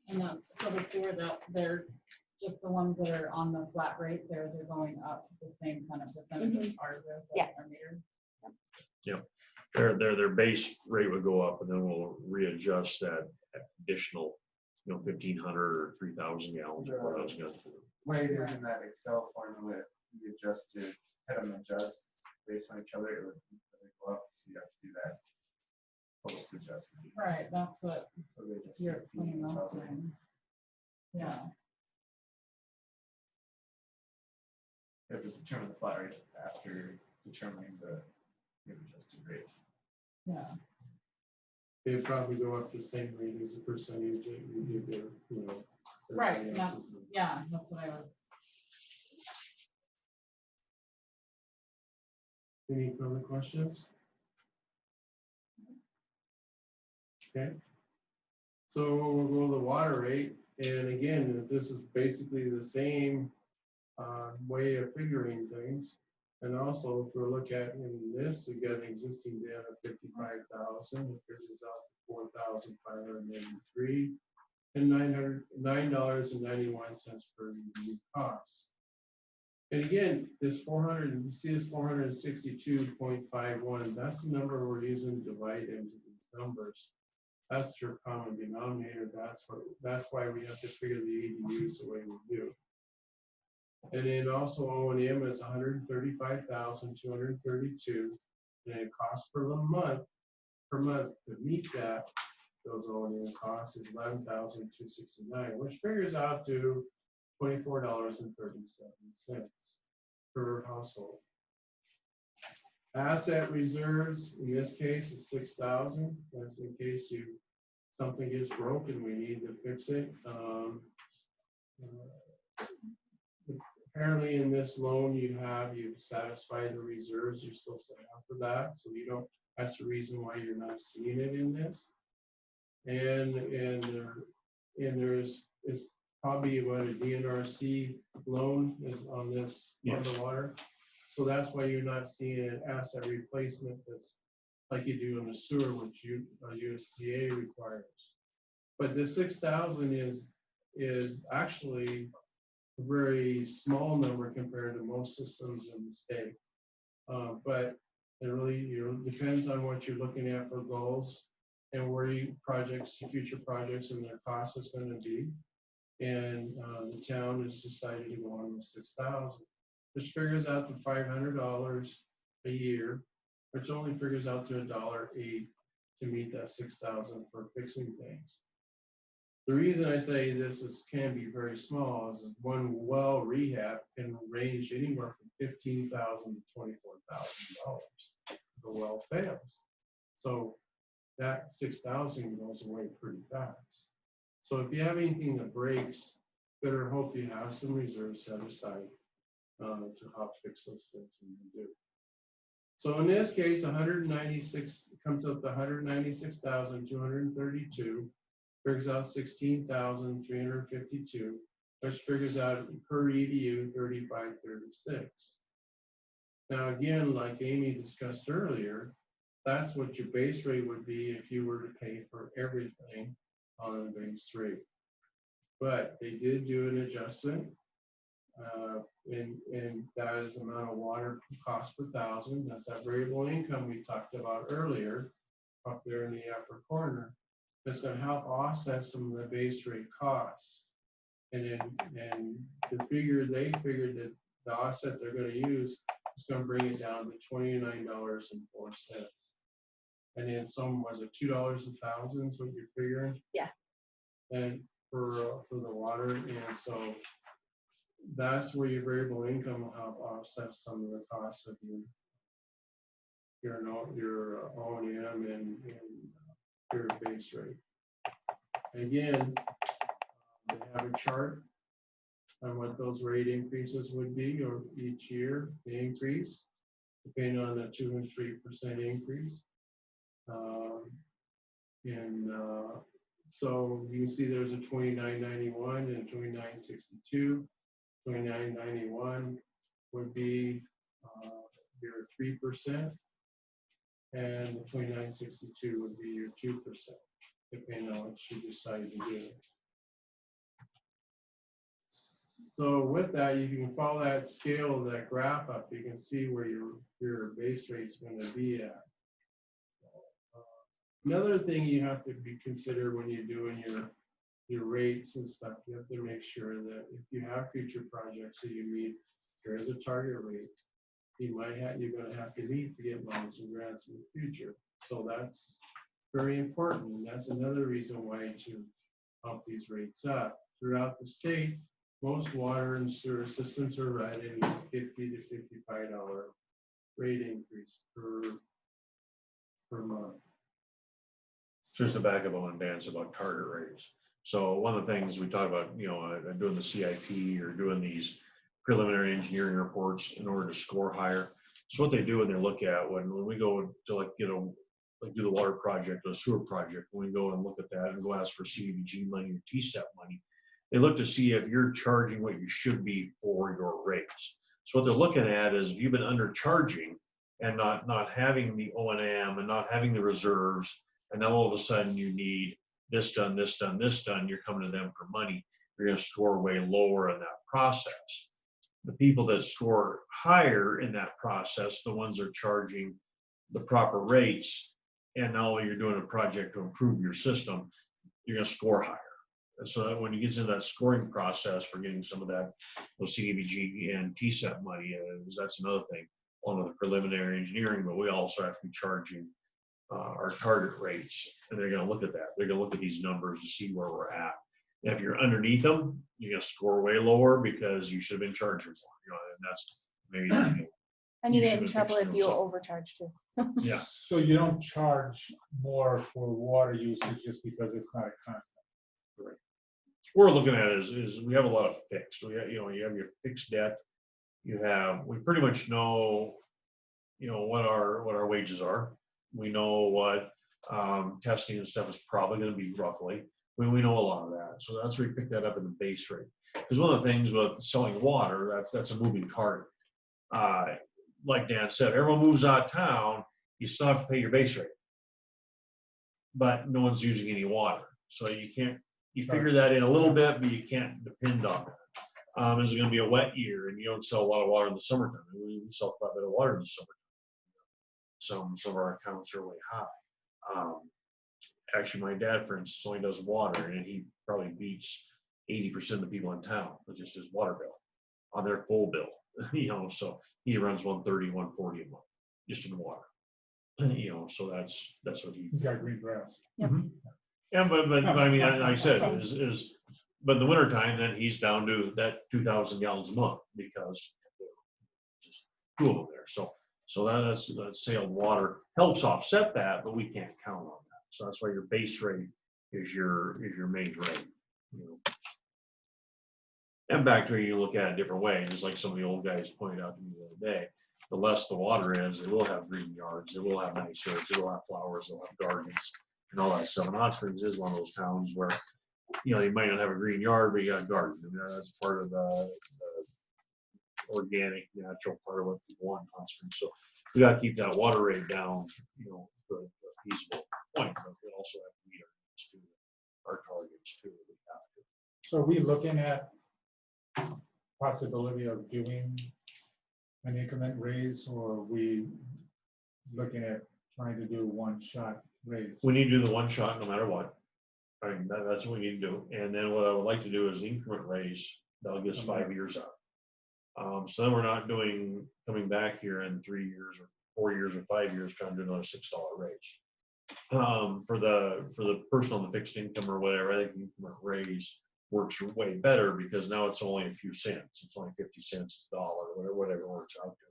And so the sewer, that they're just the ones that are on the flat rate, theirs are going up the same kind of percentage as ours is. Yeah. Our meter. Their base rate would go up, and then we'll readjust that additional, 1,500 or 3,000 gallons. Or what else goes to it. Way it is in that Excel formula, you adjust to, had them adjust based on each other, it would go up, so you have to do that post adjustment. Right, that's what So they just. you're explaining last time. Yeah, You have to determine the flat rates after determining the adjusted rate. yeah. They probably go up the same rate as the percentage that you give their, Right, and that's what I was. Any further questions? Okay. So we'll go to the water rate, and again, this is basically the same way of figuring things. And also, if we look at in this, we got an existing debt of 55,000, it figures out to 4,583, and $9.91 per unit cost. And again, this 400, you see this 462.51, that's the number we're using to divide into these numbers. That's your common denominator. That's why we have to figure the ADUs the way we do. And then also O&M is 135,232, and it costs per month to meet those O&M costs is 11,269, which figures out to $24.37 per household. Asset reserves in this case is 6,000. That's in case something gets broken, we need to fix it. Apparently in this loan you've satisfied the reserves you're supposed to have for that, so that's the reason why you're not seeing it in this. And there's probably what a DNRC loan is on this on the water, so that's why you're not seeing an asset replacement that's like you do in the sewer, which USDA requires. But the 6,000 is actually a very small number compared to most systems in the state. But it really depends on what you're looking at for goals and where future projects and their cost is going to be. And the town has decided to go on with 6,000, which figures out to $500 a year, which only figures out to $1.08 to meet that 6,000 for fixing things. The reason I say this can be very small is one well rehab can range anywhere from $15,000 to $24,000. The well fails. So that 6,000 goes away pretty fast. So if you have anything that breaks, better hope you have some reserves set aside to help fix those things when you do. So in this case, 196 comes up to 196,232, figures out 16,352, which figures out per EDU 3536. Now again, like Amy discussed earlier, that's what your base rate would be if you were to pay for everything on the base rate. But they did do an adjustment, and that is the amount of water cost per thousand. That's that variable income we talked about earlier, up there in the upper corner. That's going to help offset some of the base rate costs. And the figure they figured that the offset they're going to use is going to bring it down to $29.04. And then some was it $2 a thousand is what you're figuring? Yeah. And for the water, and so that's where your variable income will help offset some of the costs of your O&M and your base rate. Again, they have a chart on what those rate increases would be, or each year the increase, depending on the 2 and 3% increase. So you can see there's a 2991 and 2962. 2991 would be your 3%, and the 2962 would be your 2%, depending on what you decide to do. So with that, you can follow that scale of that graph up. You can see where your base rate is going to be at. Another thing you have to consider when you're doing your rates and stuff, you have to make sure that if you have future projects that you meet, there is a target rate you're going to have to meet to get loans and grants in the future. So that's very important, and that's another reason why to help these rates up. Throughout the state, most water and sewer systems are right in $50 to $55 rate increase per month. Just to back up on Dan's about target rates. So one of the things we talk about, doing the CIP or doing these preliminary engineering reports in order to score higher. So what they do when they look at when we go to do the water project or sewer project, when we go and look at that and go ask for CDBG money or TSEP money, they look to see if you're charging what you should be for your rates. So what they're looking at is if you've been undercharging and not having the O&M and not having the reserves, and now all of a sudden you need this done, this done, this done, you're coming to them for money, you're going to score way lower in that process. The people that score higher in that process, the ones that are charging the proper rates, and now you're doing a project to improve your system, you're going to score higher. And so that when you get into that scoring process for getting some of that, those CDBG and TSEP money, that's another thing, one of the preliminary engineering, but we also have to be charging our target rates, and they're going to look at that. They're going to look at these numbers to see where we're at. And if you're underneath them, you're going to score way lower because you should have been charging more. And that's maybe. And you get should in have trouble fixed if it you yourself. overcharge too. Yeah. So you don't charge more for water usage just because it's not a constant. We're looking at is we have a lot of fixed. We have, you have your fixed debt. We pretty much know, what our wages are. We know what testing and stuff is probably going to be roughly. We know a lot of that. So that's where we pick that up in the base rate. Because one of the things with selling water, that's a moving target. Like Dan said, everyone moves out of town, you still have to pay your base rate. But no one's using any water. So you figure that in a little bit, but you can't depend on that. Is it going to be a wet year and you don't sell a lot of water in the summertime? We sell quite a bit of water in the summertime. Some of our accounts are really high. Actually, my dad, for instance, only does water, and he probably beats 80% of the people in town with just his water bill on their full bill. So he runs 130, 140 a month just in water. So that's what He's got green grass. Yep. Yeah, but I mean, like I said, Same. but in the winter time, then he's down to that 2,000 gallons a month because just two of them there. So that sale of water helps offset that, but we can't count on that. So that's why your base rate is your main rate. You know. And back to where you look at it a different way, just like some of the old guys pointed out to me the other day, the less the water is, they will have green yards, they will have nice yards, they will have flowers, they'll have gardens and all that stuff. And Hot Springs is one of those towns where, you know, you might not have a green yard, but you got a garden. I mean, that's part of the organic, natural part of what people want in Hot Springs. So we got to keep that water rate down, you know, to a feasible point, but we also have to meet our targets too. We have to. So are we looking at possibility of doing an increment raise, or are we looking at trying to do one shot raise? We need to do the one shot no matter what. I mean, that's what we need to do. And then what I would like to do is increment raise. That'll get us 5 years out. So then we're not coming back here in 3 years or 4 years or 5 years trying to do another $6 raise. For the person on the fixed income or whatever, I think increment raise works way better because now it's only a few cents. It's only 50 cents, $1, whatever it works out to.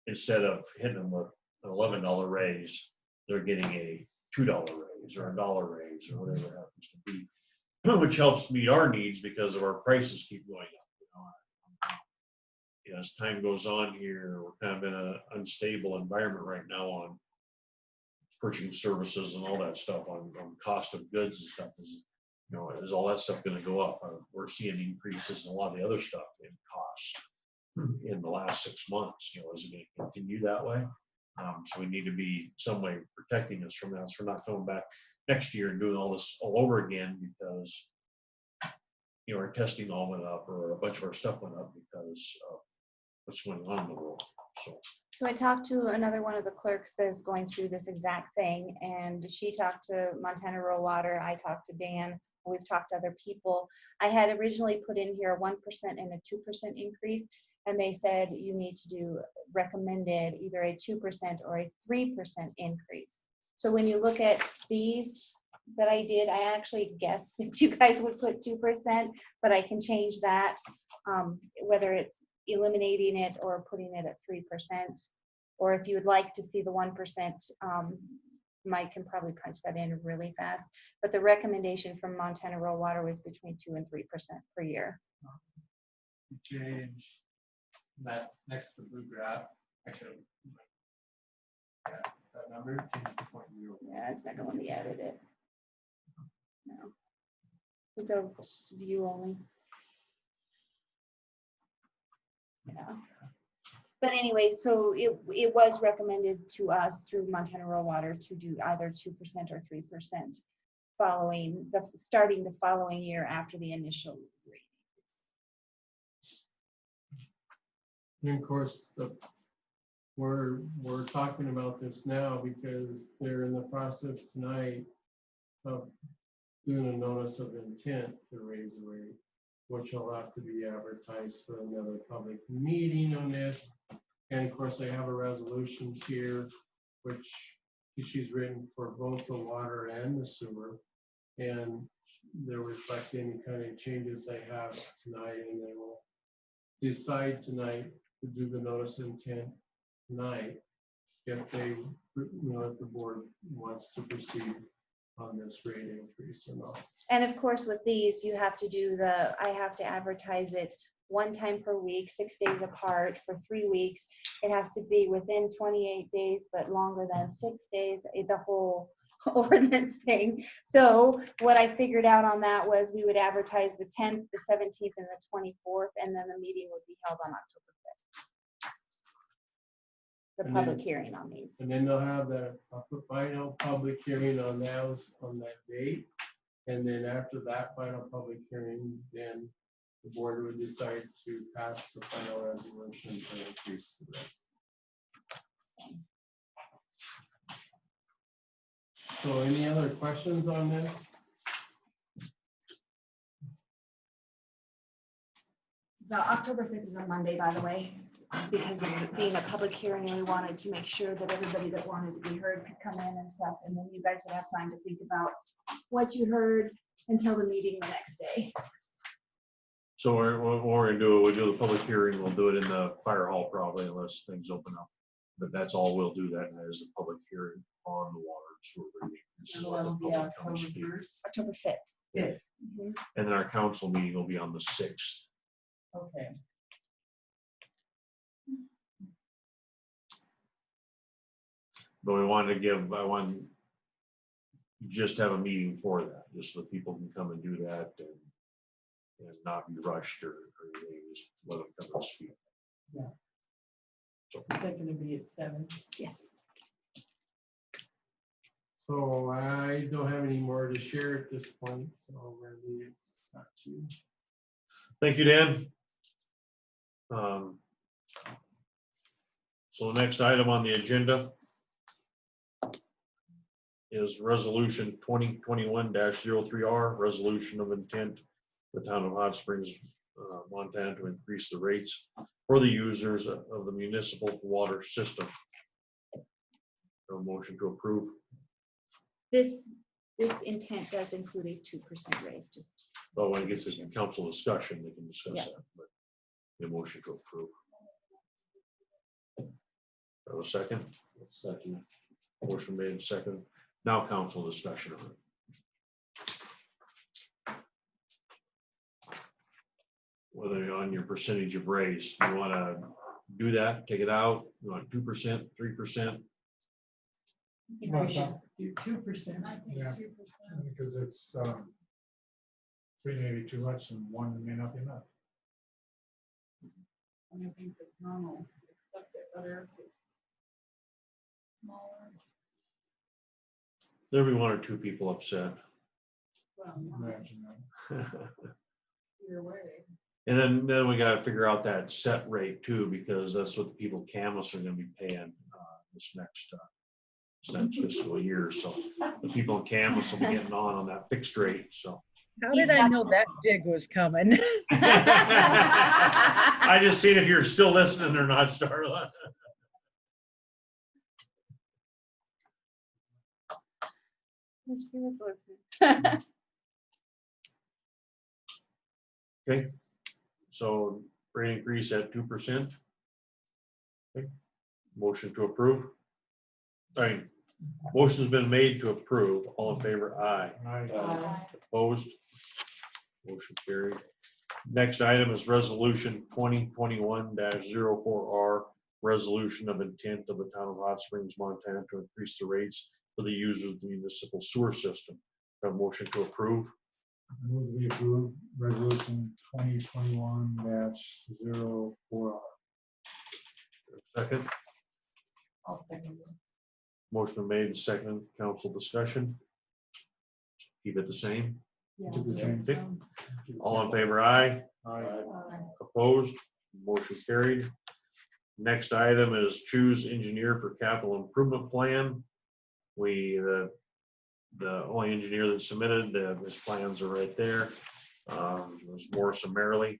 Instead of hitting them with an $11 raise, they're getting a $2 raise or a $1 raise or whatever it happens to be, which helps meet our needs because of our prices keep going up. You know, as time goes on here, we're kind of in an unstable environment right now on purchasing services and all that stuff on cost of goods and stuff. You know, is all that stuff going to go up? We're seeing increases in a lot of the other stuff in costs in the last 6 months. You know, is it going to continue that way? So we need to be some way protecting us from that. So we're not coming back next year and doing all this all over again because, you know, our testing all went up or a bunch of our stuff went up because of what's going on in the world. So I talked to another one of the clerks that's going through this exact thing, and she talked to Montana Rural Water. I talked to Dan. We've talked to other people. I had originally put in here a 1% and a 2% increase, and they said you need to do recommended either a 2% or a 3% increase. So when you look at these that I did, I actually guessed that you guys would put 2%, but I can change that, whether it's eliminating it or putting it at 3%, or if you would like to see the 1%, Mike can probably punch that in really fast. But the recommendation from Montana Rural Water was between 2 and 3% per year. Change that next to the blue graph. Actually, yeah, that number change to 0.0. Yeah, it's not going to let me edit it. No, it's a view only. Yeah. But anyway, so it was recommended to us through Montana Rural Water to do either 2% or 3% starting the following year after the initial rate. And of course, we're talking about this now because they're in the process tonight of doing a notice of intent to raise the rate, which will have to be advertised for another public meeting on this. And of course, I have a resolution here, which she's written for both the water and the sewer. And they'll reflect any kind of changes they have tonight, and they will decide tonight to do the notice of intent tonight if they, if the board wants to proceed on this rate increase or not. And of course, with these, you have to do I have to advertise it 1 time per week, 6 days apart for 3 weeks. It has to be within 28 days, but longer than 6 days, the whole ordinance thing. So what I figured out on that was we would advertise the 10th, the 17th, and the 24th, and then the meeting would be held on October 5th. The public hearing on these. And then they'll have the final public hearing on those on that date. And then after that final public hearing, then the board would decide to pass the final resolution to increase the rate. So any other questions on this? The October 5th is a Monday, by the way, because of it being a public hearing, and we wanted to make sure that everybody that wanted to be heard could come in and stuff, and then you guys would have time to think about what you heard until the meeting the next day. So what we're gonna do, we'll do the public hearing, we'll do it in the fire hall probably unless things open up. But that's all we'll do, that is the public hearing on the water and sewer rate. This is And what the that'll be public can October speak. 1st. October 5th. Fifth. Mhm. And then our council meeting will be on the 6th. Okay. But we wanted to give, I want just have a meeting for that, just so that people can come and do that and not be rushed or anything, just let them come and speak. Yeah. So, Is that gonna be at 7? Yes. So I don't have any more to share at this point, so Randy, it's not you. thank you, Dan. So the next item on the agenda is resolution 2021-03R, resolution of intent, the town of Hot Springs, Montana, to increase the rates for the users of the municipal water system. A motion to approve. This intent does include a 2% raise, just. Oh, when it gets to council discussion, they can discuss Yeah. that, but the motion to approve. That was second. Second. Motion made second. Now council discussion on it. Whether you're on your percentage of raise, you want to do that, take it out, you want 2%, 3%? I think we should do 2%. I think Yeah. 2%. Because it's, 3 may be too much and 1 may not be enough. I mean, I think it's normal, accept it better if it's smaller. There'll be 1 or 2 people upset. Well, Imagine that. either way. And then we got to figure out that set rate too, because that's what the people Camus are going to be paying this next fiscal year. So the people in Camus will be getting on that fixed rate. So How did I know that dig was coming? I just seen if you're still listening or not, Starla. She was listening. Okay, so rate increase at 2%. Okay. Motion to approve. All right, motion's been made to approve. All in favor, aye. Opposed? Motion carried. Next item is resolution 2021-04R, resolution of intent of the town of Hot Springs, Montana, to increase the rates for the users of the municipal sewer system. Have a motion to approve. Move we approve resolution 2021-04R. Second, I'll second it. motion made and second, council discussion. Keep it the same. Yeah. Do the same Okay. All in favor, aye. Aye. Opposed? Motion carried. Next item is choose engineer for capital improvement plan. The only engineer that submitted, his plans are right there. It was Morrison Merrily.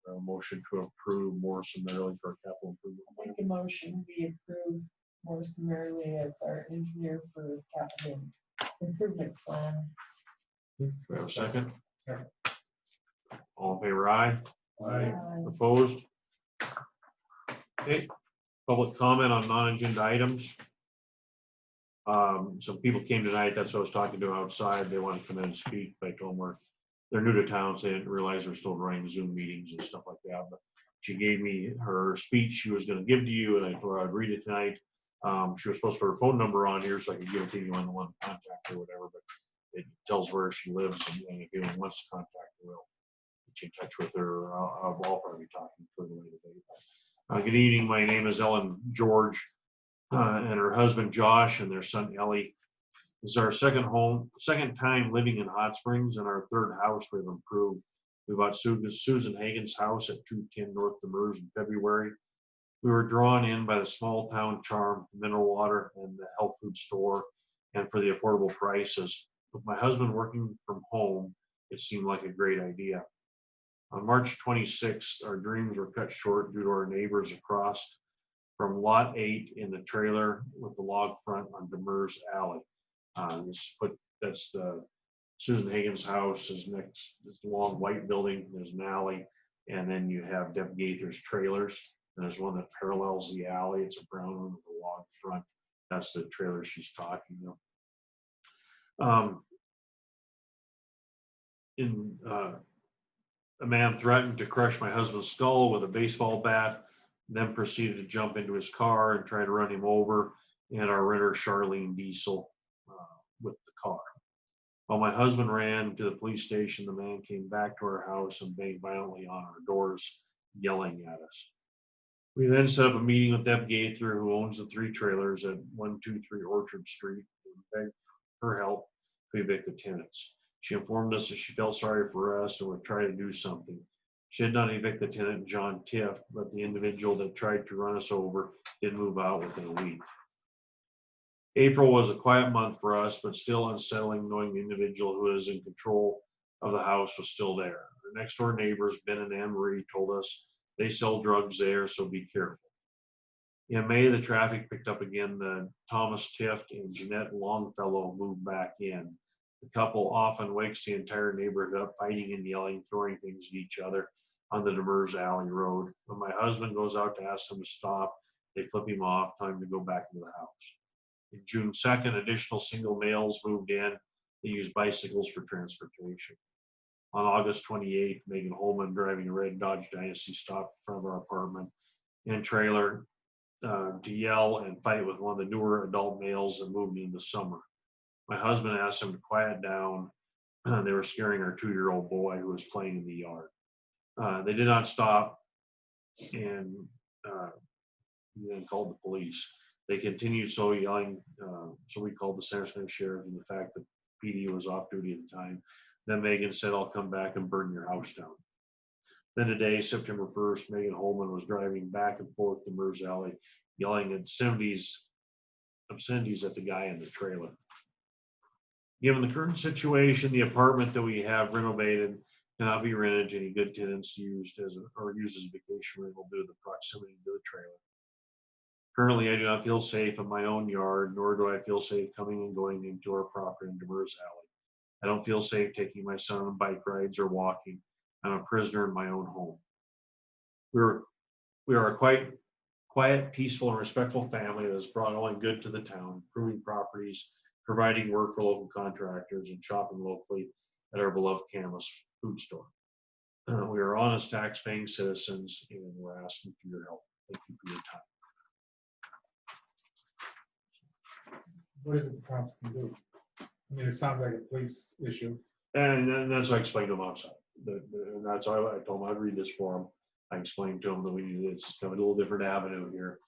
A motion to approve Morrison Merrily for capital improvement plan. Make a motion, we approve Morrison Merrily as our engineer for capital improvement plan. Do we have a second? Second. All in favor, aye. Aye. Opposed? Okay, public comment on non-agenda items. Some people came tonight, that's what I was talking to outside. They want to come in and speak, but I told them they're new to town, so they didn't realize they're still running Zoom meetings and stuff like that. But she gave me her speech she was going to give to you, and I told her I'd read it tonight. She was supposed to put her phone number on here so I could give it to you on the one contact or whatever, but it tells where she lives, and if anyone wants to contact her, we'll get you in touch with her. I'll probably be talking to her later today. Good evening, my name is Ellen George, and her husband Josh and their son Ellie. This is our second time living in Hot Springs, and our third house we've improved. We bought Susan Hagen's house at 210 North Demers in February. We were drawn in by the small town charm, mineral water, and the health food store, and for the affordable prices. With my husband working from home, it seemed like a great idea. On March 26th, our dreams were cut short due to our neighbors across from Lot 8 in the trailer with the log front on Demers Alley. That's the Susan Hagen's house is next, this long white building, there's an alley, and then you have Deb Gaither's trailers. And there's one that parallels the alley, it's a brown one with a log front. That's the trailer she's talking about. A man threatened to crush my husband's skull with a baseball bat, then proceeded to jump into his car and try to run him over, and our renter Charlene Diesel with the car. While my husband ran to the police station, the man came back to our house and banged violently on our doors, yelling at us. We then set up a meeting with Deb Gaither, who owns the 3 trailers at 123 Orchard Street, and begged for her help to evict the tenants. She informed us that she felt sorry for us and would try to do something. She did not evict the tenant, John Tiff, but the individual that tried to run us over did move out within a week. April was a quiet month for us, but still unsettling knowing the individual who is in control of the house was still there. Our next door neighbors, Ben and Anne Marie, told us they sell drugs there, so be careful. In May, the traffic picked up again. The Thomas Tift and Jeanette Longfellow moved back in. The couple often wakes the entire neighborhood up, fighting and yelling, throwing things at each other on the Demers Alley Road. When my husband goes out to ask them to stop, they flip him off, time to go back into the house. In June 2nd, additional single males moved in. They used bicycles for transportation. On August 28th, Megan Holman, driving a red Dodge Dynasty, stopped in front of our apartment and trailer to yell and fight with one of the newer adult males that moved in the summer. My husband asked them to quiet down. They were scaring our 2-year-old boy who was playing in the yard. They did not stop and then called the police. They continued so yelling, so we called the Sarasota Sheriff, and the fact that PD was off duty at the time. Then Megan said, "I'll come back and burn your house down." Then today, September 1st, Megan Holman was driving back and forth to Demers Alley, yelling at obscenities at the guy in the trailer. Given the current situation, the apartment that we have renovated cannot be rented to any good tenants used as vacation rental due to the proximity to the trailer. Currently, I do not feel safe in my own yard, nor do I feel safe coming and going into our property in Demers Alley. I don't feel safe taking my son on bike rides or walking. I'm a prisoner in my own home. We are a quite quiet, peaceful, and respectful family that has brought only good to the town, improving properties, providing work for local contractors, and shopping locally at our beloved Camas food store. We are honest, tax-paying citizens, and we're asking for your help. Thank you for your time. What is it the council can do? I mean, it sounds like a police issue. And that's what I explained to them outside. And that's why I told them I'd read this for them. I explained to them that it's just kind of a little different avenue here.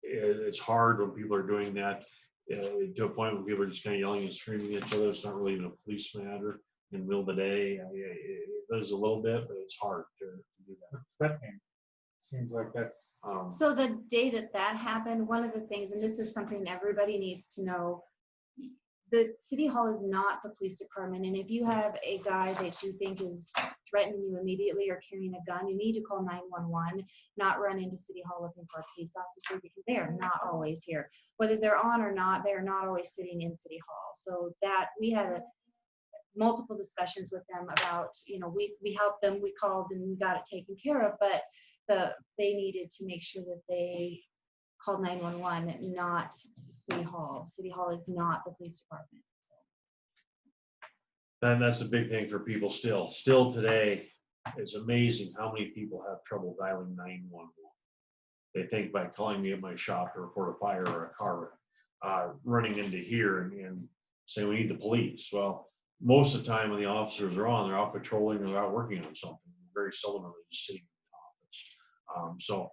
It's hard when people are doing that to a point when people are just kind of yelling and screaming at each other. It's not really even a police matter in the middle of the day. It is a little bit, but it's hard to do that. Threatening. Seems like that's. So the day that happened, one of the things, and this is something everybody needs to know, the city hall is not the police department. And if you have a guy that you think is threatening you immediately or carrying a gun, you need to call 911, not run into city hall looking for a police officer, because they are not always here. Whether they're on or not, they're not always sitting in city hall. So that we had multiple discussions with them about, we helped them, we called and we got it taken care of, but they needed to make sure that they called 911, not City Hall. City Hall is not the police department. And that's a big thing for people still. Still today, it's amazing how many people have trouble dialing 911. They think by calling me at my shop to report a fire or a car running into here and saying we need the police. Well, most of the time when the officers are on, they're out patrolling or they're out working on something. Very seldom are they just sitting in the office.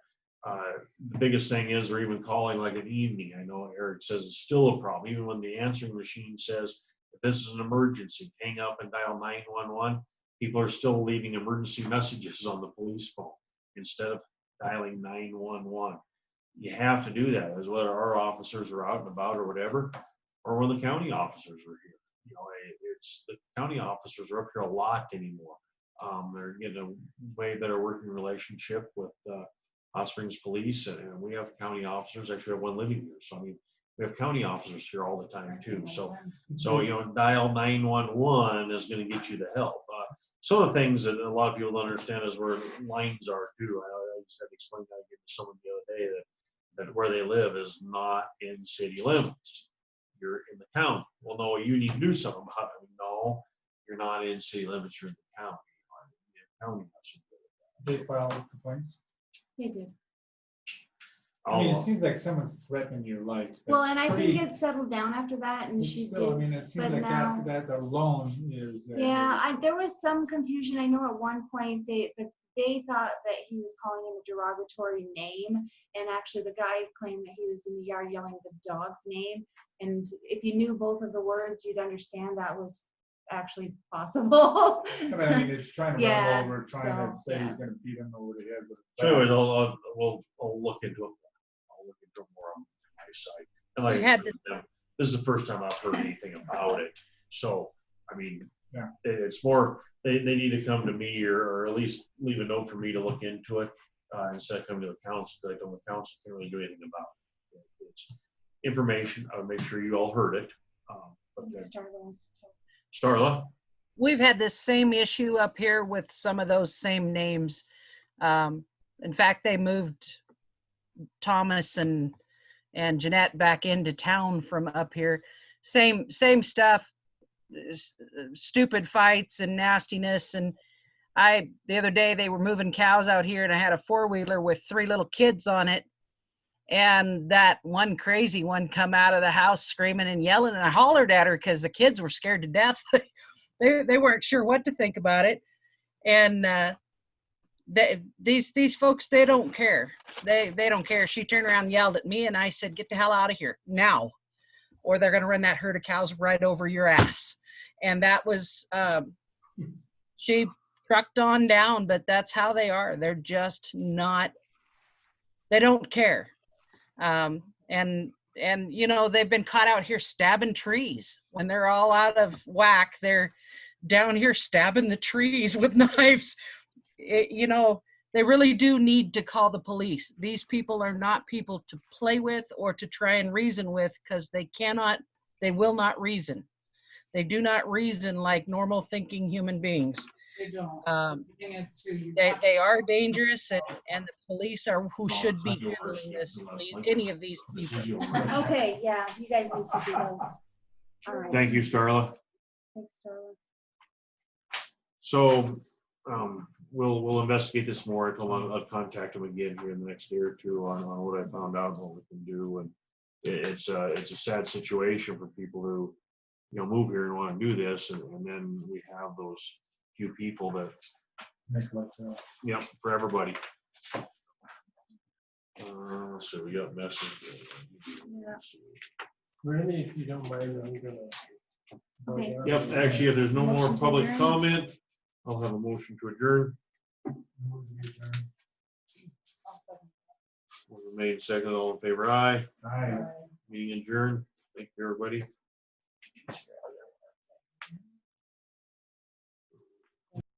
The biggest thing is they're even calling like an evening. I know Eric says it's still a problem. Even when the answering machine says, if this is an emergency, hang up and dial 911, people are still leaving emergency messages on the police phone instead of dialing 911. You have to do that, as whether our officers are out and about or whatever, or when the county officers are here. It's the county officers are up here a lot anymore. They're getting a way better working relationship with Hot Springs Police, and we have county officers. Actually, we have one living here, so I mean, we have county officers here all the time too. So dial 911 is going to get you the help. Some of the things that a lot of people don't understand is where lines are too. I just had to explain that again to someone the other day that where they live is not in city limits. You're in the county. Well, no, you need to do something about it. No, you're not in city limits. You're in the county. The county has to do it. They file complaints. They did. I mean, it I'll- seems like someone's threatening your life. Well, That's and I pretty- think it settled down after that, and it's she still, I did. mean, it seems but like now- that alone is. Yeah, there was some confusion. I know at one point they thought that he was calling him a derogatory name, and actually the guy claimed that he was in the yard yelling the dog's name. And if you knew both of the words, you'd understand that was actually possible. I mean, it's trying to run Yeah, him over, trying to so, say yeah. he's gonna beat him over the head with. a So bat. anyways, I'll look into it. I'll look into it more on my side. And like You I had said, this is the first time I've heard anything about it. So, I mean, Yeah. it's more, they need to come to me or at least leave a note for me to look into it instead of coming to the council, because I don't, the council can't really do anything about it. It's information. I would make sure you all heard it. But then, Starla wants to talk. Starla? We've had this same issue up here with some of those same names. In fact, they moved Thomas and Jeanette back into town from up here. Same stuff, stupid fights and nastiness. And the other day they were moving cows out here, and I had a 4-wheeler with 3 little kids on it. And that one crazy one come out of the house screaming and yelling, and I hollered at her because the kids were scared to death. They weren't sure what to think about it. And these folks, they don't care. They don't care. She turned around and yelled at me, and I said, "Get the hell out of here now, or they're gonna run that herd of cows right over your ass." And that was she trucked on down, but that's how they are. They're just not. They don't care. And they've been caught out here stabbing trees when they're all out of whack. They're down here stabbing the trees with knives. They really do need to call the police. These people are not people to play with or to try and reason with, because they will not reason. They do not reason like normal thinking human beings. They don't. Um, The thing is too, you They, have- they are dangerous, and the police are who should be handling any of these people. Okay, yeah, you guys need to do those. All right. Thank you, Starla. Thanks, Starla. So we'll investigate this more. I'll contact them again here in the next day or two on what I found out and what we can do. And it's a sad situation for people who move here and want to do this, and then we have those few people that for everybody. So we got message. Yeah. Randy, if you don't mind, I'm gonna. Okay. Yep, actually, if there's no more Motion to public adjourn. comment, I'll have a motion to adjourn. Motion made, second, all in favor, aye. Aye. Meeting adjourned. Thank you, everybody.